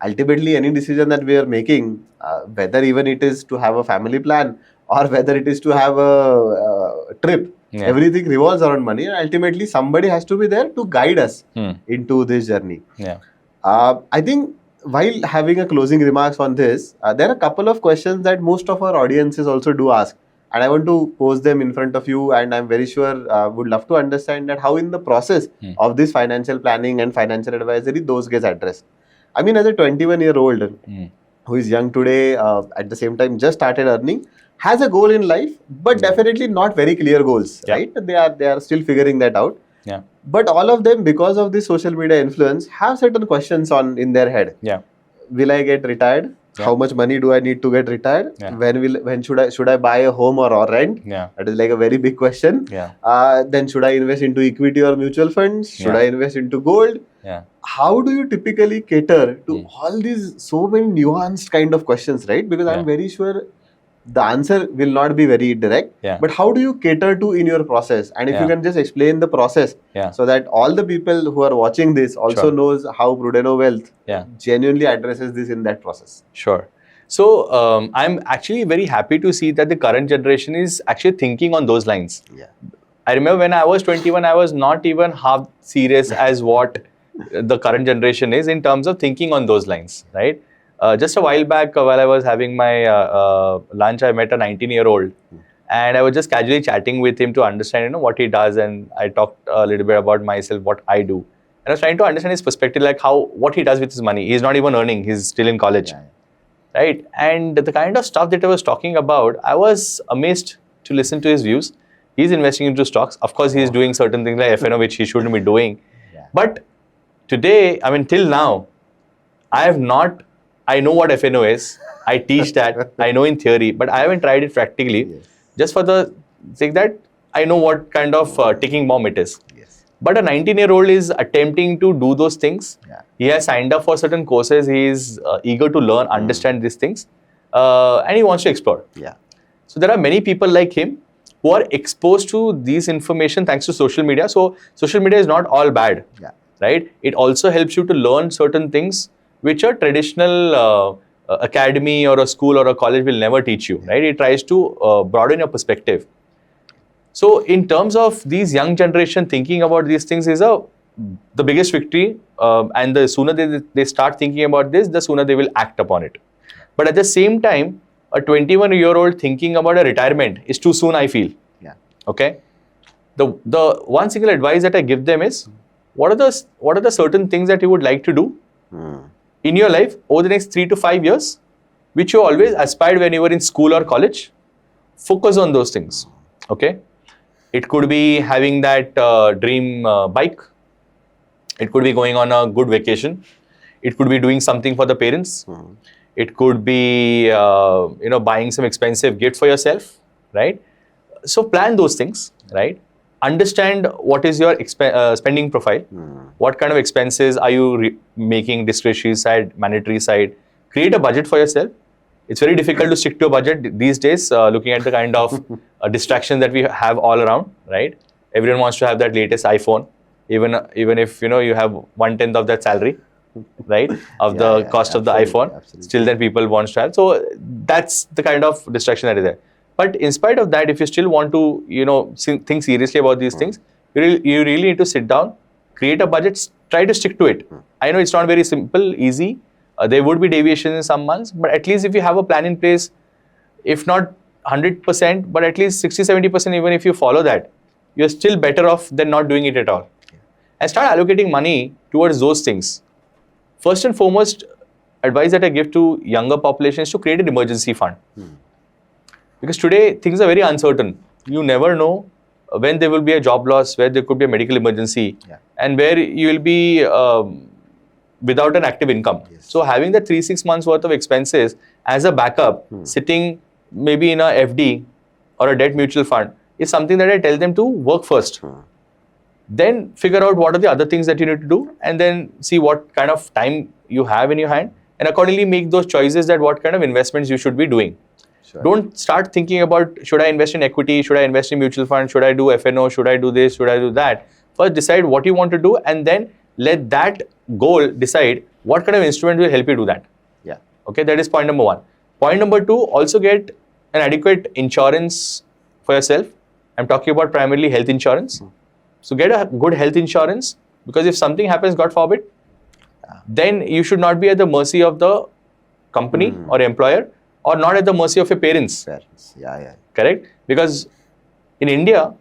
Ultimately, any decision that we are making, whether even it is to have a family plan or whether it is to have a trip, everything revolves around money. And ultimately, somebody has to be there to guide us into this journey. I think while having a closing remarks on this, there are a couple of questions that most of our audiences also do ask. And I want to pose them in front of you, and I'm very sure would love to understand that how in the process of this financial planning and financial advisory, those gets addressed. I mean, as a 21-year-old who is young today, at the same time just started earning, has a goal in life, but definitely not very clear goals, right? They are still figuring that out. But all of them, because of the social media influence, have certain questions in their head. Will I get retired? How much money do I need to get retired? When should I buy a home or rent? That is like a very big question. Then should I invest into equity or mutual funds? Should I invest into gold? Yeah. How do you typically cater to all these so many nuanced kind of questions, right? Because I'm very sure the answer will not be very direct, but how do you cater to in your process? And if you can just explain the process so that all the people who are watching this also knows how Prudeno Wealth genuinely addresses this in that process. Sure. So I'm actually very happy to see that the current generation is actually thinking on those lines. Yeah. I remember when I was 21, I was not even half serious as what the current generation is in terms of thinking on those lines, right? Just a while back, while I was having my lunch, I met a 19-year-old, and I was just casually chatting with him to understand, what he does, and I talked a little bit about myself, what I do, and I was trying to understand his perspective, like what he does with his money. He's not even earning; he's still in college, right? And the kind of stuff that I was talking about, I was amazed to listen to his views. He's investing into stocks. Of course, he's doing certain things like F&O, which he shouldn't be doing. But today, I mean, till now, I know what F&O is. I teach that. I know in theory, but I haven't tried it practically. Just for the sake that I know what kind of ticking bomb it is. But a 19-year-old is attempting to do those things. He has signed up for certain courses. He is eager to learn, understand these things, and he wants to explore. So there are many people like him who are exposed to these information thanks to social media. So social media is not all bad, right? It also helps you to learn certain things which a traditional academy or a school or a college will never teach you, right? It tries to broaden your perspective. So in terms of these young generation thinking about these things is the biggest victory, and the sooner they start thinking about this, the sooner they will act upon it. But at the same time, a 21-year-old thinking about a retirement is too soon, I feel. Okay. The one single advice that I give them is, what are the certain things that you would like to do in your life over the next 3 to 5 years, which you always aspired when you were in school or college? Focus on those things. Okay. It could be having that dream bike. It could be going on a good vacation. It could be doing something for the parents. It could be, buying some expensive gift for yourself, right? So plan those things, right? Understand what is your spending profile. What kind of expenses are you making, discretionary side, mandatory side? Create a budget for yourself. It's very difficult to stick to a budget these days, looking at the kind of distraction that we have all around, right? Everyone wants to have that latest iPhone, even if you have 1/10 of that salary, right, of the cost of the iPhone. Still, that people want to have. So that's the kind of distraction that is there. But in spite of that, if you still want to, think seriously about these things, you really need to sit down, create a budget, try to stick to it. I know it's not very simple, easy. There would be deviations in some months, but at least if you have a plan in place, if not 100%, but at least 60-70%, even if you follow that, you're still better off than not doing it at all. And start allocating money towards those things. First and foremost, advice that I give to younger population is to create an emergency fund. Because today, things are very uncertain. You never know when there will be a job loss, where there could be a medical emergency, and where you will be without an active income. So having the 3-6 months worth of expenses as a backup, sitting maybe in a FD or a debt mutual fund, is something that I tell them to work first. Then figure out what are the other things that you need to do, and then see what kind of time you have in your hand, and accordingly make those choices that what kind of investments you should be doing. Don't start thinking about, should I invest in equity, should I invest in mutual fund, should I do F&O, should I do this, should I do that. First decide what you want to do, and then let that goal decide what kind of instrument will help you do that. Okay, that is point number 1. Point number 2, also get an adequate insurance for yourself. I'm talking about primarily health insurance. So get a good health insurance, because if something happens, God forbid, then you should not be at the mercy of the company or employer, or not at the mercy of your parents. Correct? Because in India,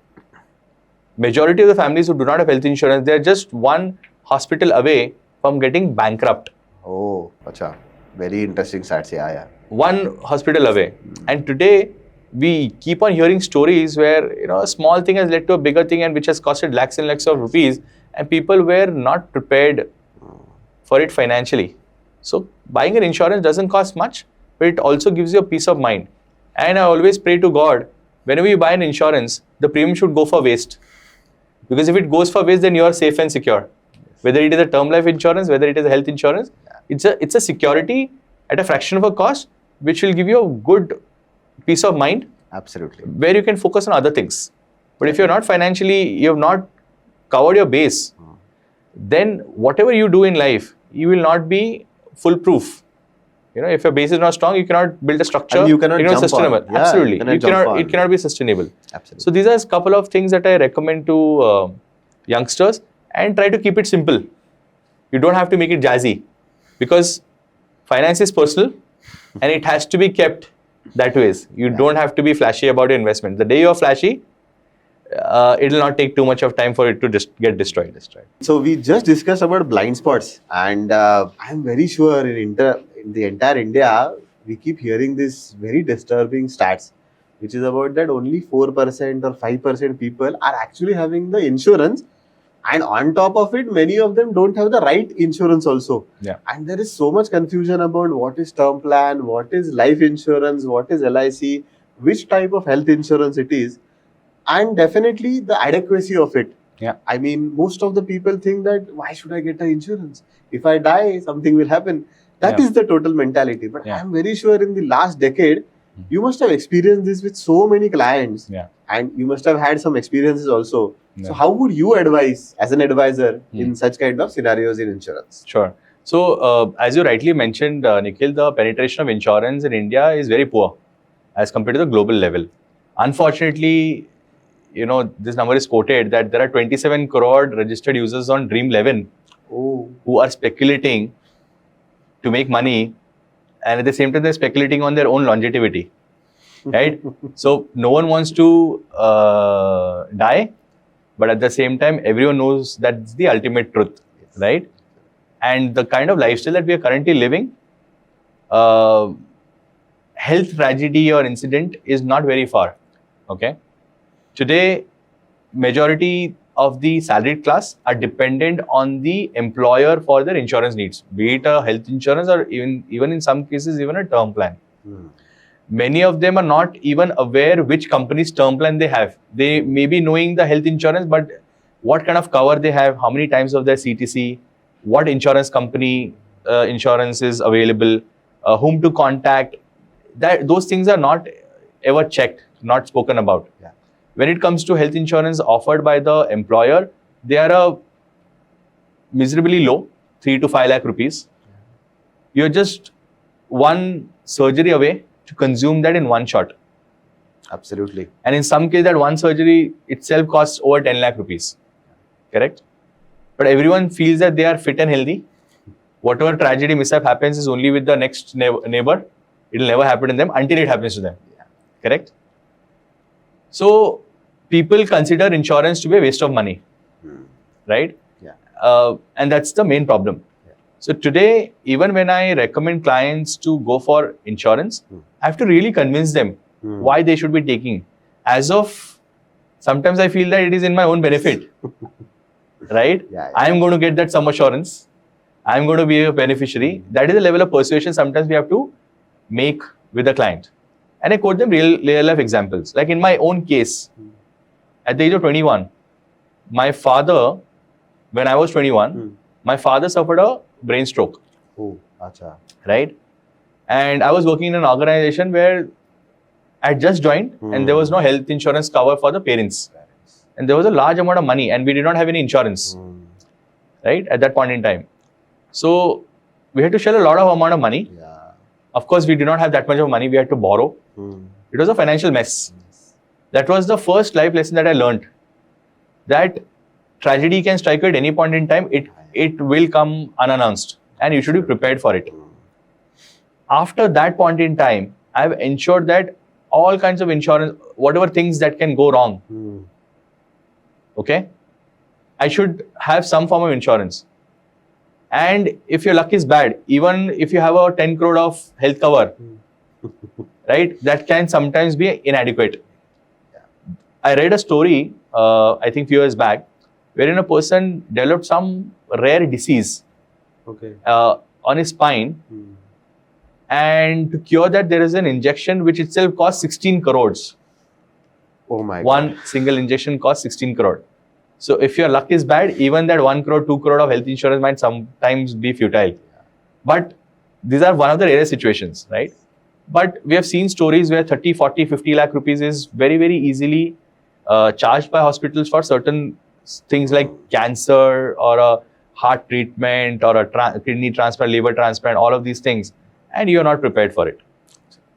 majority of the families who do not have health insurance, they are just one hospital away from getting bankrupt. Oh, acha. Very interesting stats. One hospital away. And today, we keep on hearing stories where a small thing has led to a bigger thing, and which has costed lakhs and lakhs of rupees, and people were not prepared for it financially. So buying an insurance doesn't cost much, but it also gives you a peace of mind. And I always pray to God, whenever you buy an insurance, the premium should go for waste. Because if it goes for waste, then you are safe and secure. Whether it is a term life insurance, whether it is a health insurance, it's a security at a fraction of a cost, which will give you a good peace of mind. Absolutely. Where you can focus on other things. But if you're not financially, you have not covered your base, then whatever you do in life, you will not be foolproof. You know, if your base is not strong, you cannot build a structure. And you cannot jump sustainable. on. Yeah, Absolutely, it you cannot cannot be sustainable. Absolutely. So these are a couple of things that I recommend to youngsters, and try to keep it simple. You don't have to make it jazzy, because finance is personal, and it has to be kept that way. You don't have to be flashy about your investment. The day you are flashy, it will not take too much of time for it to get destroyed. So we just discussed about blind spots, and I'm very sure in the entire India, we keep hearing this very disturbing stats, which is about that only 4% or 5% people are actually having the insurance, and on top of it, many of them don't have the right insurance also. Yeah. And there is so much confusion about what is term plan, what is life insurance, what is LIC, which type of health insurance it is, and definitely the adequacy of it. Yeah. I mean, most of the people think that why should I get an insurance? If I die, something will happen. That is the total mentality. But I'm very sure in the last decade, you must have experienced this with so many clients. Yeah. And you must have had some experiences also. Yeah. So how would you advise as an advisor in such kind of scenarios in insurance? Sure. So as you rightly mentioned, Nikhil, the penetration of insurance in India is very poor as compared to the global level. Unfortunately, you know, this number is quoted that there are 27 crore registered users on Dream 11 who are speculating to make money, and at the same time they're speculating on their own longevity, right? So no one wants to die, but at the same time everyone knows that's the ultimate truth, right? And the kind of lifestyle that we are currently living, health tragedy or incident is not very far, okay? Today, majority of the salaried class are dependent on the employer for their insurance needs, be it a health insurance or even in some cases, even a term plan. Many of them are not even aware which company's term plan they have. They may be knowing the health insurance, but what kind of cover they have, how many times of their CTC, what insurance company insurance is available, whom to contact, those things are not ever checked, not spoken about. Yeah. When it comes to health insurance offered by the employer, they are miserably low, 3 to 5 lakh rupees. You're just one surgery away to consume that in one shot. Absolutely. And in some cases, that one surgery itself costs over 10 lakh rupees. Correct? But everyone feels that they are fit and healthy. Whatever tragedy mishap happens is only with the next neighbor. It will never happen to them until it happens to them. Yeah. Correct? So people consider insurance to be a waste of money, right? Yeah. And that's the main problem. Yeah. So today, even when I recommend clients to go for insurance, I have to really convince them why they should be taking. As of sometimes I feel that it is in my own benefit, right? Yeah. I am going to get that sum assurance. I am going to be a beneficiary. That is the level of persuasion sometimes we have to make with the client. And I quote them real life examples. Like in my own case, at the age of 21, my father, when I was 21, my father suffered a brain stroke. Oh, acha. Right? And I was working in an organization where I had just joined and there was no health insurance cover for the parents. And there was a large amount of money and we did not have any insurance, right, at that point in time. So we had to shell a lot of amount of money. Yeah. Of course, we did not have that much of money. We had to borrow. It was a financial mess. That was the first life lesson that I learned. That tragedy can strike you at any point in time. It will come unannounced and you should be prepared for it. After that point in time, I have ensured that all kinds of insurance, whatever things that can go wrong, okay, I should have some form of insurance. And if your luck is bad, even if you have a 10 crore of health cover, right, that can sometimes be inadequate. I read a story, I think few years back, wherein a person developed some rare disease on his spine. And to cure that, there is an injection which itself costs 16 crores. Oh my God. One single injection costs 16 crore. So if your luck is bad, even that 1 crore, 2 crore of health insurance might sometimes be futile. But these are one of the rarest situations, right? But we have seen stories where 30, 40, 50 lakh rupees is very, very easily charged by hospitals for certain things like cancer or a heart treatment or a kidney transplant, liver transplant, all of these things, and you are not prepared for it.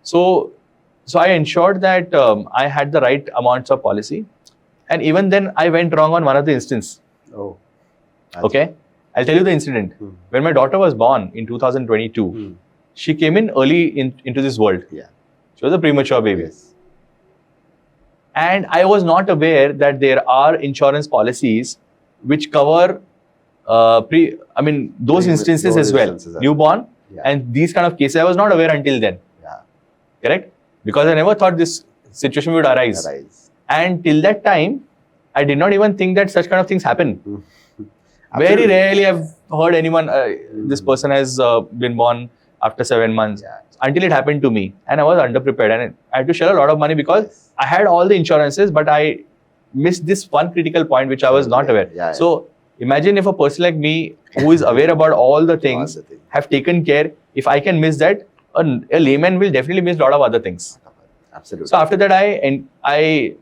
So I ensured that I had the right amounts of policy, and even then I went wrong on one of the instances. Oh. Okay, I'll tell you the incident. When my daughter was born in 2022, she came in early into this world. Yeah. She was a premature baby. Yes. And I was not aware that there are insurance policies which cover those instances as well. Newborn and these kind of cases. I was not aware until then. Yeah. Correct? Because I never thought this situation would arise. And till that time, I did not even think that such kind of things happen. Very rarely I've heard anyone, this person has been born after 7 months. Yeah. Until it happened to me. And I was underprepared. And I had to shell a lot of money because I had all the insurances, but I missed this one critical point which I was not aware. So imagine if a person like me, who is aware about all the things, have taken care. If I can miss that, a layman will definitely miss a lot of other things. Absolutely. So after that, I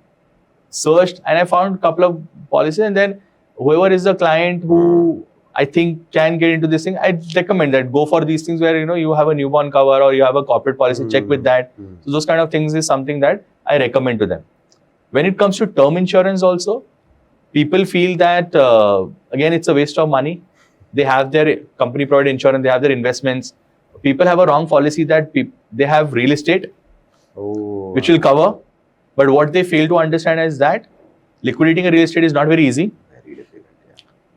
searched and I found a couple of policies, and then whoever is the client who I think can get into this thing, I'd recommend that go for these things where you have a newborn cover or you have a corporate policy. Check with that. So those kind of things is something that I recommend to them. When it comes to term insurance, also people feel that again it's a waste of money. They have their company provided insurance, they have their investments. People have a wrong policy that they have real estate, which will cover. But what they fail to understand is that liquidating a real estate is not very easy.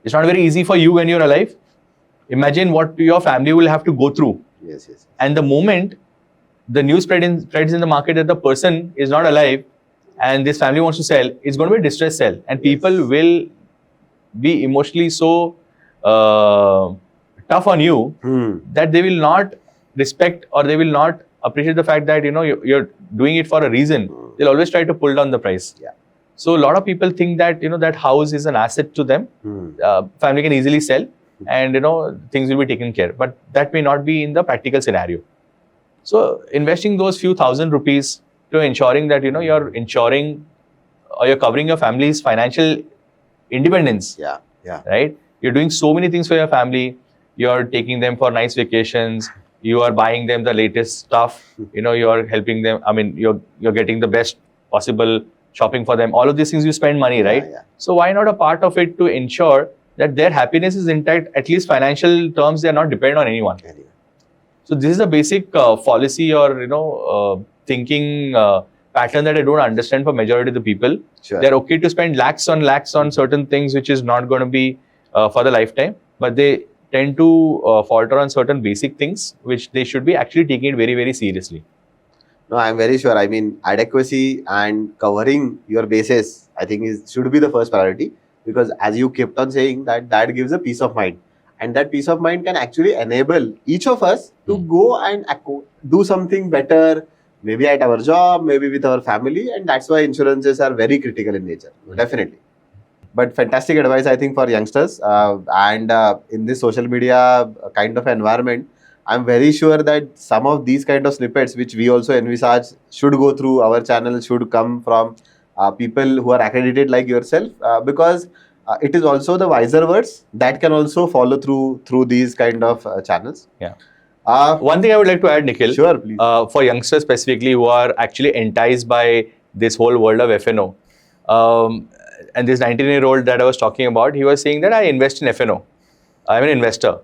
It's not very easy for you when you're alive. Imagine what your family will have to go through. Yes. And the moment the news spreads in the market that the person is not alive and this family wants to sell, it's going to be a distress sell. And people will be emotionally so tough on you that they will not respect or they will not appreciate the fact that you're doing it for a reason. They'll always try to pull down the price. Yeah. So a lot of people think that that house is an asset to them. Family can easily sell, and things will be taken care. But that may not be in the practical scenario. So investing those few thousand rupees to ensuring that you're ensuring or you're covering your family's financial independence. Yeah. Right. You're doing so many things for your family. You're taking them for nice vacations. You are buying them the latest stuff. You're helping them. I mean, you're getting the best possible shopping for them. All of these things you spend money, right? Yeah. So why not a part of it to ensure that their happiness is intact, at least financial terms, they are not dependent on anyone. So this is a basic policy or thinking pattern that I don't understand for majority of the people. Sure. They're okay to spend lakhs on certain things which is not going to be for the lifetime, but they tend to falter on certain basic things which they should be actually taking it very, very seriously. No, I'm very sure. I mean, adequacy and covering your bases, I think should be the first priority, because as you kept on saying that gives a peace of mind, and that peace of mind can actually enable each of us to go and do something better, maybe at our job, maybe with our family, and that's why insurances are very critical in nature, definitely. But fantastic advice, I think, for youngsters, and in this social media kind of environment, I'm very sure that some of these kind of snippets which we also envisage should go through our channel, should come from people who are accredited like yourself, because it is also the wiser words that can also follow through these kind of channels. Yeah. One thing I would like to add, Nikhil, sure, please. For youngsters specifically who are actually enticed by this whole world of FNO, and this 19-year-old that I was talking about, he was saying that I invest in FNO. I'm an investor.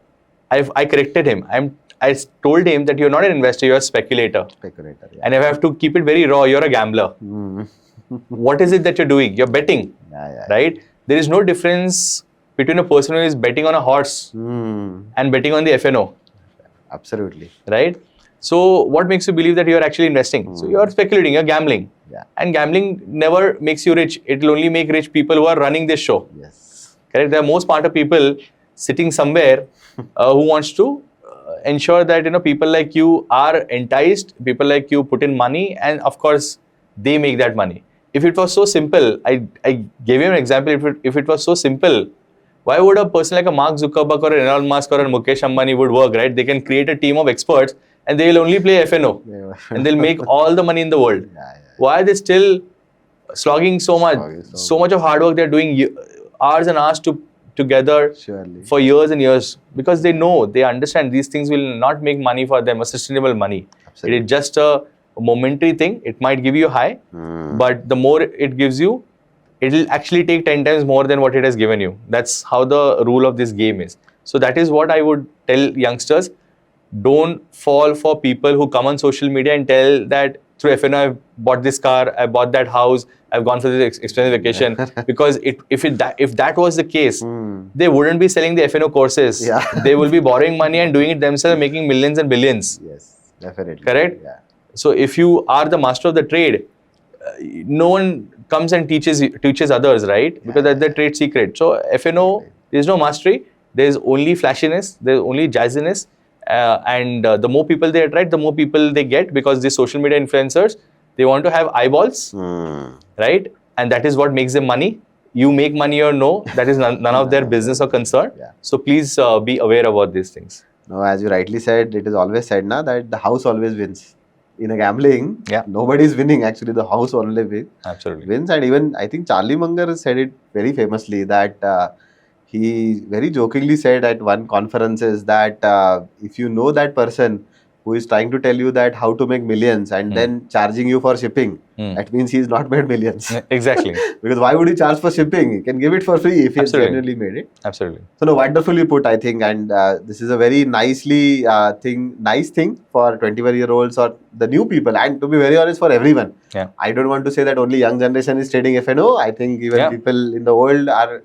I corrected him. I told him that you're not an investor, you're a speculator. Yeah. And if I have to keep it very raw, you're a gambler. What is it that you're doing? You're betting, right? There is no difference between a person who is betting on a horse and betting on the FNO. Absolutely. Right? So what makes you believe that you're actually investing? So you're speculating, you're gambling. Yeah. And gambling never makes you rich. It will only make rich people who are running this show. Yes. Correct? There are most part of people sitting somewhere who wants to ensure that people like you are enticed, people like you put in money, and of course they make that money. if it was so simple, I gave you an example. If it was so simple, why would a person like a Mark Zuckerberg or an Elon Musk or a Mukesh Ambani would work, right? They can create a team of experts and they will only play FNO and they'll make all the money in the world. Why are they still slogging so much? So much of hard work they're doing hours and hours together for years and years, because they know, they understand these things will not make money for them, a sustainable money. It is just a momentary thing. It might give you a high, but the more it gives you, it will actually take 10 times more than what it has given you. That's how the rule of this game is. So that is what I would tell youngsters. Don't fall for people who come on social media and tell that through FNO I've bought this car, I bought that house, I've gone for this expensive vacation. Because if that was the case, they wouldn't be selling the FNO courses. They will be borrowing money and doing it themselves, making millions and billions. Yes, definitely. Correct? So if you are the master of the trade, no one comes and teaches others, right? Because that's the trade secret. So FNO, there's no mastery. There's only flashiness. There's only jazziness. And the more people they attract, the more people they get, because the social media influencers, they want to have eyeballs, right? And that is what makes them money. You make money or no, that is none of their business or concern. So please be aware about these things. No, as you rightly said, it is always said now that the house always wins. In a gambling, nobody is winning. Actually, the house only wins. And even I think Charlie Munger said it very famously that he very jokingly said at one conference is that if you know that person who is trying to tell you that how to make millions and then charging you for shipping, that means he is not made millions. Exactly. Because why would he charge for shipping? He can give it for free if he has genuinely made it. Absolutely. So no, wonderfully put, I think, and this is a very nice thing for 21-year-olds or the new people, and to be very honest, for everyone. I don't want to say that only young generation is trading FNO. I think even people in the world are,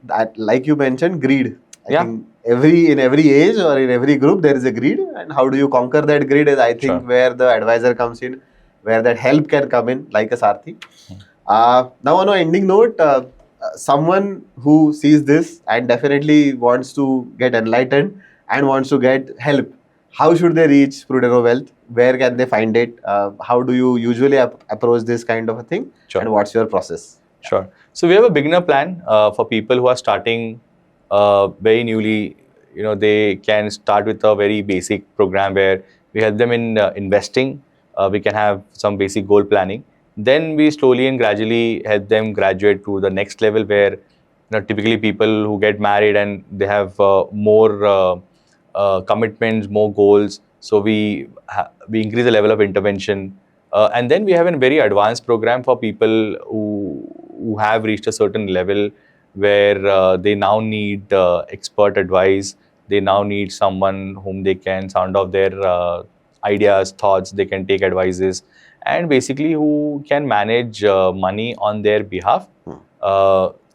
that, like you mentioned, greed. I think in every age or in every group there is a greed, and how do you conquer that greed is, I think, where the advisor comes in, where that help can come in, like a Sarthi. Now on an ending note, someone who sees this and definitely wants to get enlightened and wants to get help, how should they reach Prudeno Wealth? Where can they find it? How do you usually approach this kind of a thing? And what's your process? Sure. So we have a beginner plan for people who are starting very newly. They can start with a very basic program where we help them in investing. We can have some basic goal planning. Then we slowly and gradually help them graduate to the next level, where typically people who get married and they have more commitments, more goals. So we increase the level of intervention. And then we have a very advanced program for people who have reached a certain level where they now need expert advice. They now need someone whom they can sound off their ideas, thoughts, they can take advices, and basically who can manage money on their behalf.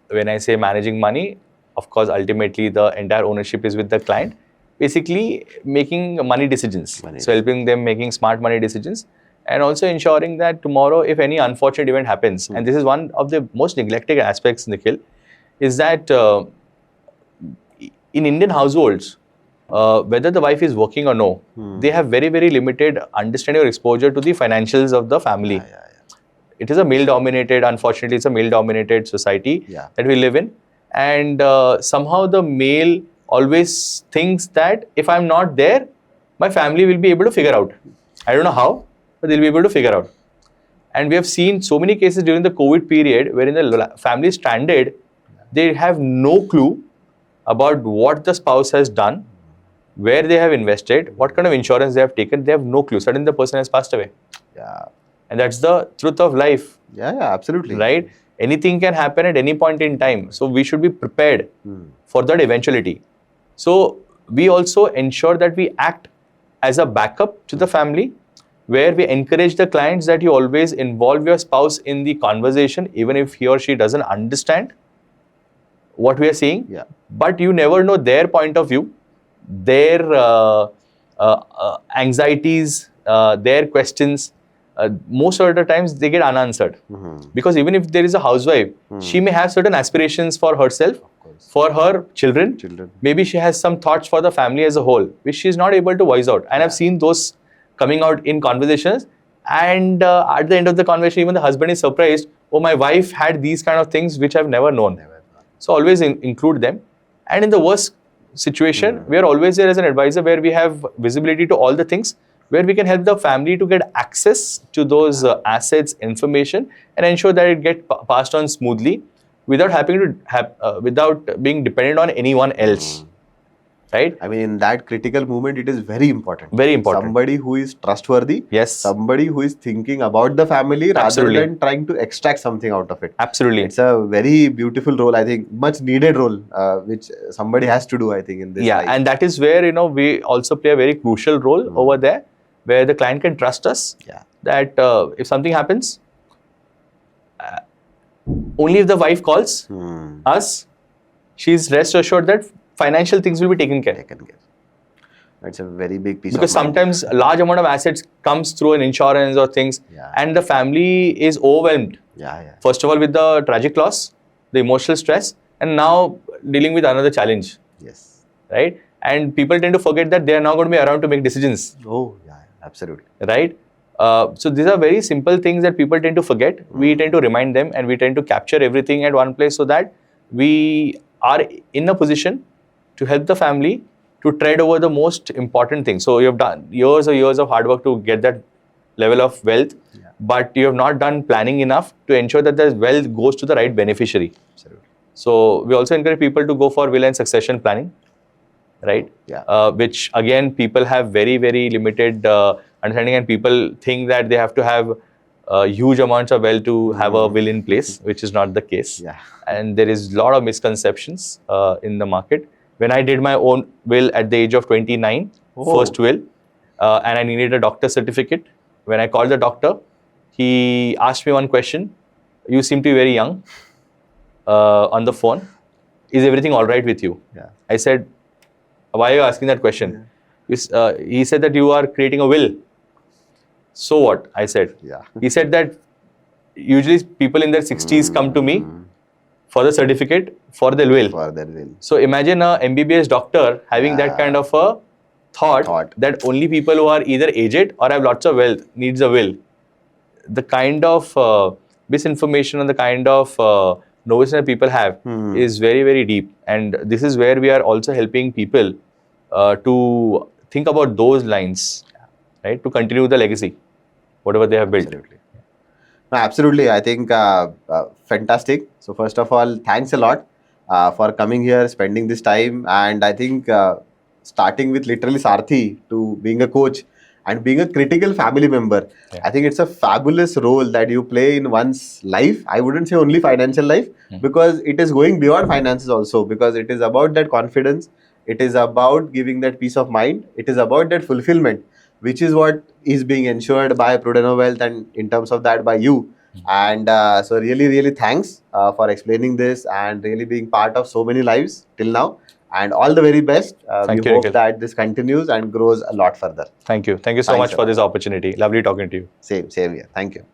When I say managing money, of course, ultimately the entire ownership is with the client. Basically making money decisions. So helping them making smart money decisions, and also ensuring that tomorrow, if any unfortunate event happens, and this is one of the most neglected aspects, Nikhil, is that in Indian households, whether the wife is working or no, they have very, very limited understanding or exposure to the financials of the family. It is a male-dominated, unfortunately, it's a male-dominated society that we live in. And somehow the male always thinks that if I'm not there, my family will be able to figure out. I don't know how, but they'll be able to figure out. And we have seen so many cases during the COVID period wherein the family is stranded. They have no clue about what the spouse has done, where they have invested, what kind of insurance they have taken. They have no clue. Suddenly the person has passed away. And that's the truth of life. Absolutely. Right? Anything can happen at any point in time. So we should be prepared for that eventuality. So we also ensure that we act as a backup to the family, where we encourage the clients that you always involve your spouse in the conversation, even if he or she doesn't understand what we are saying. But you never know their point of view, their anxieties, their questions. Most of the times they get unanswered. Because even if there is a housewife, she may have certain aspirations for herself, for her children. Maybe she has some thoughts for the family as a whole, which she is not able to voice out. And I've seen those coming out in conversations, And at the end of the conversation, even the husband is surprised, oh, my wife had these kind of things which I've never known. So always include them. And in the worst situation, we are always there as an advisor where we have visibility to all the things, where we can help the family to get access to those assets, information, and ensure that it gets passed on smoothly without having to without being dependent on anyone else. Right? I mean, in that critical moment, it is very important. Very important. Somebody who is trustworthy. Yes. Somebody who is thinking about the family rather than trying to extract something out of it. Absolutely. It's a very beautiful role, I think, much needed role, which somebody has to do, I think, in this. Yeah, life. And that is where, you know, we also play a very crucial role over there, where the client can trust us. Yeah. That if something happens, only if the wife calls us, she's rest assured that financial things will be taken care. That's a very big piece because of mind. Sometimes a large amount of assets comes through an insurance or things, and the family is overwhelmed. First of all, with the tragic loss, the emotional stress, and now dealing with another challenge. Yes. Right? And people tend to forget that they are now going to be around to make decisions. Oh, yeah, absolutely. Right? So these are very simple things that people tend to forget. We tend to remind them, and we tend to capture everything at one place so that we are in a position to help the family to tread over the most important things. So you have done years or years of hard work to get that level of wealth, but you have not done planning enough to ensure that the wealth goes to the right beneficiary. Absolutely. So we also encourage people to go for will and succession planning, right? Which again, people have very, very limited understanding, and people think that they have to have huge amounts of wealth to have a will in place, which is not the case. And there is a lot of misconceptions in the market. When I did my own will at the age of 29, first will, and I needed a doctor certificate. When I called the doctor, he asked me one question. You seem to be very young on the phone. Is everything all right with you? I said, why are you asking that question? He said that you are creating a will. So what? I said. He said that usually people in their 60s come to me for the certificate for their will. So imagine a MBBS doctor having that kind of a thought that only people who are either aged or have lots of wealth needs a will. The kind of misinformation and the kind of novice that people have is very, very deep. And this is where we are also helping people to think about those lines, right? To continue the legacy, whatever they have built. No, absolutely. I think fantastic. So first of all, thanks a lot for coming here, spending this time. And I think starting with literally Sarthi to being a coach and being a critical family member, I think it's a fabulous role that you play in one's life. I wouldn't say only financial life, because it is going beyond finances also, because it is about that confidence. It is about giving that peace of mind. It is about that fulfillment, which is what is being ensured by Prudeno Wealth, and in terms of that by you. And so really, really thanks for explaining this and really being part of so many lives till now. And all the very best. Thank we you, hope Nikhil. that this continues and grows a lot further. Thank you. Thank you so much for this opportunity. Lovely talking to you. Same here. Thank you.